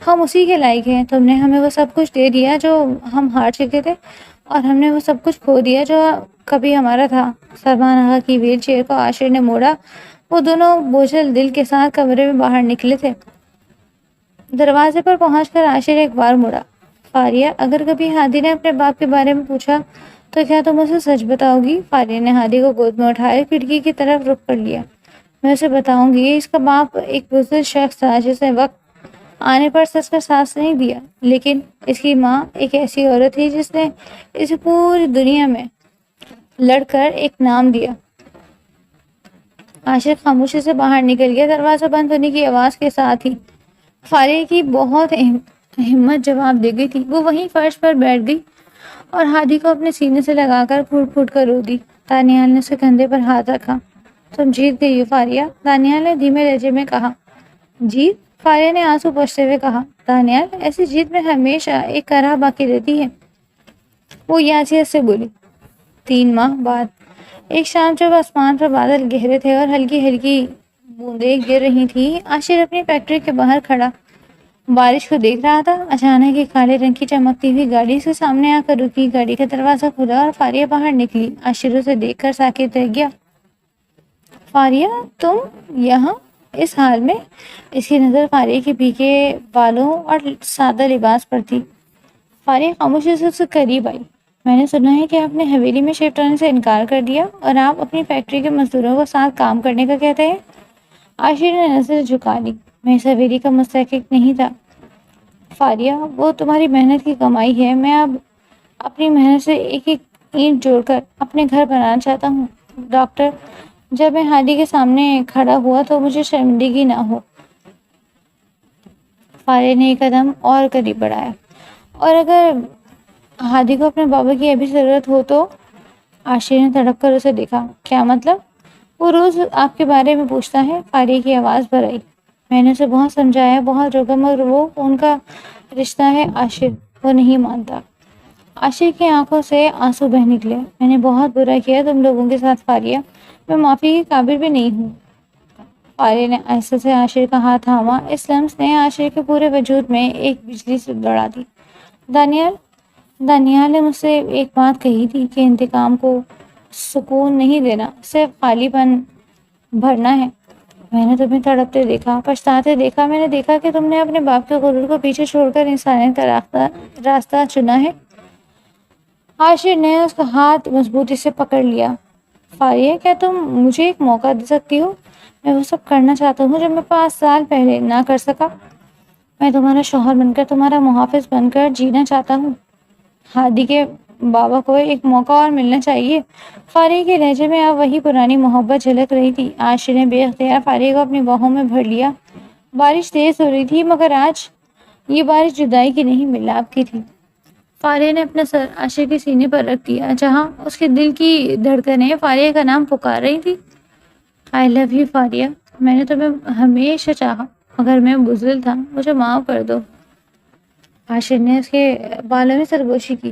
ہم اسی کے لائق ہیں۔ تم نے ہمیں وہ سب کچھ دے دیا جو ہم ہار چکے تھے، اور ہم نے وہ سب کچھ کھو دیا جو کبھی ہمارا تھا۔ سلمان آغا کی ویل چیئر کو عاشر نے موڑا۔ وہ دونوں بوجھل دل کے ساتھ کمرے میں باہر نکلے تھے۔ دروازے پر پہنچ کر عاشر ایک بار مڑا، فاریہ، اگر کبھی ہادی نے اپنے باپ کے بارے میں پوچھا تو کیا تم اسے سچ بتاؤ گی؟ فاریہ نے ہادی کو گود میں اٹھائے کھڑکی کی طرف رخ کر لیا۔ میں اسے بتاؤں گی، اس کا باپ ایک بزدل شخص تھا جس نے وقت آنے پر سچ کا ساتھ نہیں دیا، لیکن اس کی ماں ایک ایسی عورت تھی جس نے اسے پوری دنیا میں لڑ کر ایک نام دیا۔ عاشر خاموشی سے باہر نکل گیا۔ دروازہ بند ہونے کی آواز کے ساتھ ہی فاریہ کی بہت ہمت جواب دے گئی تھی۔ وہ وہیں فرش پر بیٹھ گئی اور ہادی کو اپنے سینے سے لگا کر پھوٹ پھوٹ کر رو دی۔ دانیال نے اسے کندھے پر ہاتھ رکھا۔ تم جیت گئی ہو فاریہ، دانیال نے دھیمے لہجے میں کہا۔ جیت؟ فاریہ نے آنسو پوچھتے ہوئے کہا۔ دانیال، ایسی جیت میں ہمیشہ ایک کرہ باقی رہتی ہے، وہ یاسیت سے بولی۔ 3 ماہ بعد ایک شام جب آسمان پر بادل گہرے تھے اور ہلکی ہلکی بوندیں گر رہی تھی، عاشر اپنی فیکٹری کے باہر کھڑا بارش کو دیکھ رہا تھا۔ اچانک ایک کالے رنگ کی چمکتی ہوئی گاڑی اس کے سامنے آ کر رکی۔ گاڑی کا دروازہ کھلا اور فاریہ باہر نکلی۔ عاشر اسے دیکھ کر ساکت رہ گیا۔ فاریہ، تم یہاں اس حال میں؟ اس کی نظر فاریہ کے بھیگے بالوں اور سادہ لباس پر تھی۔ فاریہ خاموشی سے اس کے قریب آئی۔ میں نے سنا ہے کہ آپ نے حویلی میں شفٹ ہونے سے انکار کر دیا اور آپ اپنی فیکٹری کے مزدوروں کو ساتھ کام کرنے کا کہتے ہیں۔ عاشر نے نظر جھکا لی۔ میں اس حویلی کا مستحق نہیں تھا فاریہ، وہ تمہاری محنت کی کمائی ہے۔ میں اب اپنی محنت سے ایک ایک اینٹ جوڑ کر اپنے گھر بنانا چاہتا ہوں۔ ڈاکٹر، جب میں ہادی کے سامنے کھڑا ہوا تو مجھے شرمندگی نہ ہو۔ فاریہ نے ایک قدم اور قریب بڑھایا۔ اور اگر ہادی کو اپنے بابا کی ابھی ضرورت ہو تو؟ عاشر نے تڑپ کر اسے دیکھا۔ کیا مطلب؟ وہ روز آپ کے بارے میں پوچھتا ہے۔ فاریہ کی آواز بھر آئی۔ میں نے اسے بہت سمجھایا، بہت روکا، مگر وہ ان کا رشتہ ہے عاشر، وہ نہیں مانتا۔ عاشق کی آنکھوں سے آنسو بہ نکلے۔ میں نے بہت برا کیا تم لوگوں کے ساتھ فاریہ، میں معافی کے قابل بھی نہیں ہوں۔ فاریہ نے آہستہ سے عاشر کا ہاتھ تھاما۔ اس لمس نے عاشر کے پورے وجود میں ایک بجلی سے دوڑا دی۔ دانیال نے مجھ سے ایک بات کہی تھی کہ انتقام کو سکون نہیں دینا، صرف خالی پن بھرنا ہے۔ میں نے تمہیں تڑپتے دیکھا، پچھتاتے دیکھا۔ میں نے دیکھا کہ تم نے اپنے باپ کے غرور کو پیچھے چھوڑ کر انسانیت کا راستہ چنا ہے۔ عاشر نے اس کا ہاتھ مضبوطی سے پکڑ لیا۔ فاریہ، کیا تم مجھے ایک موقع دے سکتی ہو؟ میں وہ سب کرنا چاہتا ہوں جو میں 5 سال پہلے نہ کر سکا۔ میں تمہارا شوہر بن کر، تمہارا محافظ بن کر جینا چاہتا ہوں۔ ہادی کے بابا کو ایک موقع اور ملنا چاہیے۔ فاریہ کے لہجے میں اب وہی پرانی محبت جھلک رہی تھی۔ عاشر نے بے اختیار فاریہ کو اپنی باہوں میں بھر لیا۔ بارش تیز ہو رہی تھی، مگر آج یہ بارش جدائی کی نہیں، ملاپ کی تھی۔ فاریہ نے اپنا سر عاشر کے سینے پر رکھ دیا، جہاں اس کے دل کی دھڑکنیں فاریہ کا نام پکار رہی تھی۔ I love you فاریہ، میں نے تمہیں ہمیشہ چاہا، مگر میں بزدل تھا، مجھے معاف کر دو۔ عاشر نے اس کے بالوں میں سرگوشی کی۔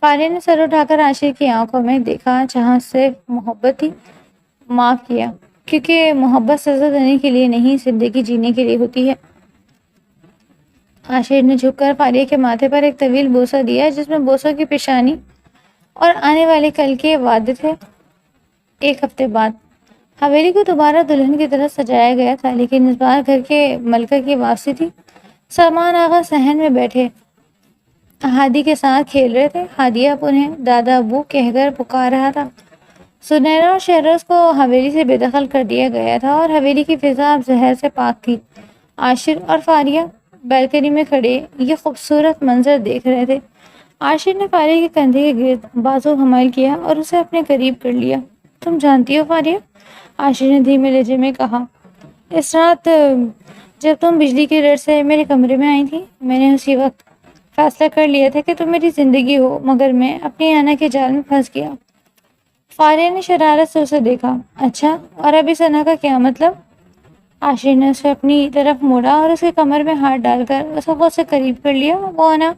فاریہ نے سر اٹھا کر عاشر کی آنکھوں میں دیکھا، جہاں صرف محبت تھی۔ معاف کیا، کیونکہ محبت سزا دینے کے لیے نہیں، زندگی جینے کے لیے ہوتی ہے۔ عاشر نے جھک کر فاریہ کے ماتھے پر ایک طویل بوسہ دیا، جس میں بوسوں کی پیشانی اور آنے والے کل کے وعدے تھے۔ 1 ہفتے بعد حویلی کو دوبارہ دلہن کی طرح سجایا گیا تھا، لیکن اس بار گھر کے ملکہ کی واپسی تھی۔ سلمان آغا صحن میں بیٹھے ہادی کے ساتھ کھیل رہے تھے۔ ہادی اب انہیں دادا ابو کہہ کر پکار رہا تھا۔ سنیرا اور شہروز کو حویلی سے بے دخل کر دیا گیا تھا اور حویلی کی فضا اب زہر سے پاک تھی۔ عاشر اور فاریہ بیلکنی میں کھڑے یہ خوبصورت منظر دیکھ رہے تھے۔ عاشر نے فاریہ کے کندھے کے گرد بازو حمل کیا اور اسے اپنے قریب کر لیا۔ تم جانتی ہو فاریہ، عاشر نے دھیمے لہجے میں کہا، اس رات جب تم بجلی کی ڈر سے میرے کمرے میں آئی تھی، میں نے اسی وقت فیصلہ کر لیا تھا کہ تم میری زندگی ہو، مگر میں اپنی انا کے جال میں پھنس گیا۔ فاریہ نے شرارت سے اسے دیکھا۔ اچھا، اور اب اس انا کا کیا مطلب؟ عاشر نے اسے اپنی طرف موڑا اور اس کے کمر میں ہاتھ ڈال کر اسے خود سے قریب کر لیا۔ وہ انا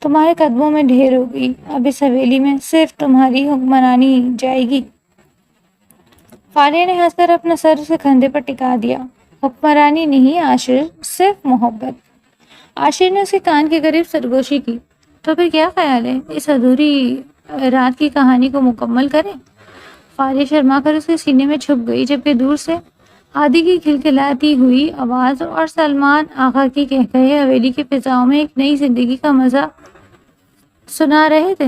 تمہارے قدموں میں ڈھیر ہو گئی، اب اس حویلی میں صرف تمہاری حکمرانی جائے گی۔ فاریہ نے ہنس کر اپنا سر اسے کندھے پر ٹکا دیا۔ حکمرانی نہیں عاشر، صرف محبت۔ عاشر نے اس کے کان کے قریب سرگوشی کی۔ تو پھر کیا خیال ہے، اس ادھوری رات کی کہانی کو مکمل کریں؟ فاریہ شرما کر اس کے سینے میں چھپ گئی، جبکہ دور سے ہادی کی کھلکھلاتی ہوئی آواز اور سلمان آغا کی کہکہے حویلی کی فضاؤں میں ایک نئی زندگی کا مزہ سنا رہے تھے۔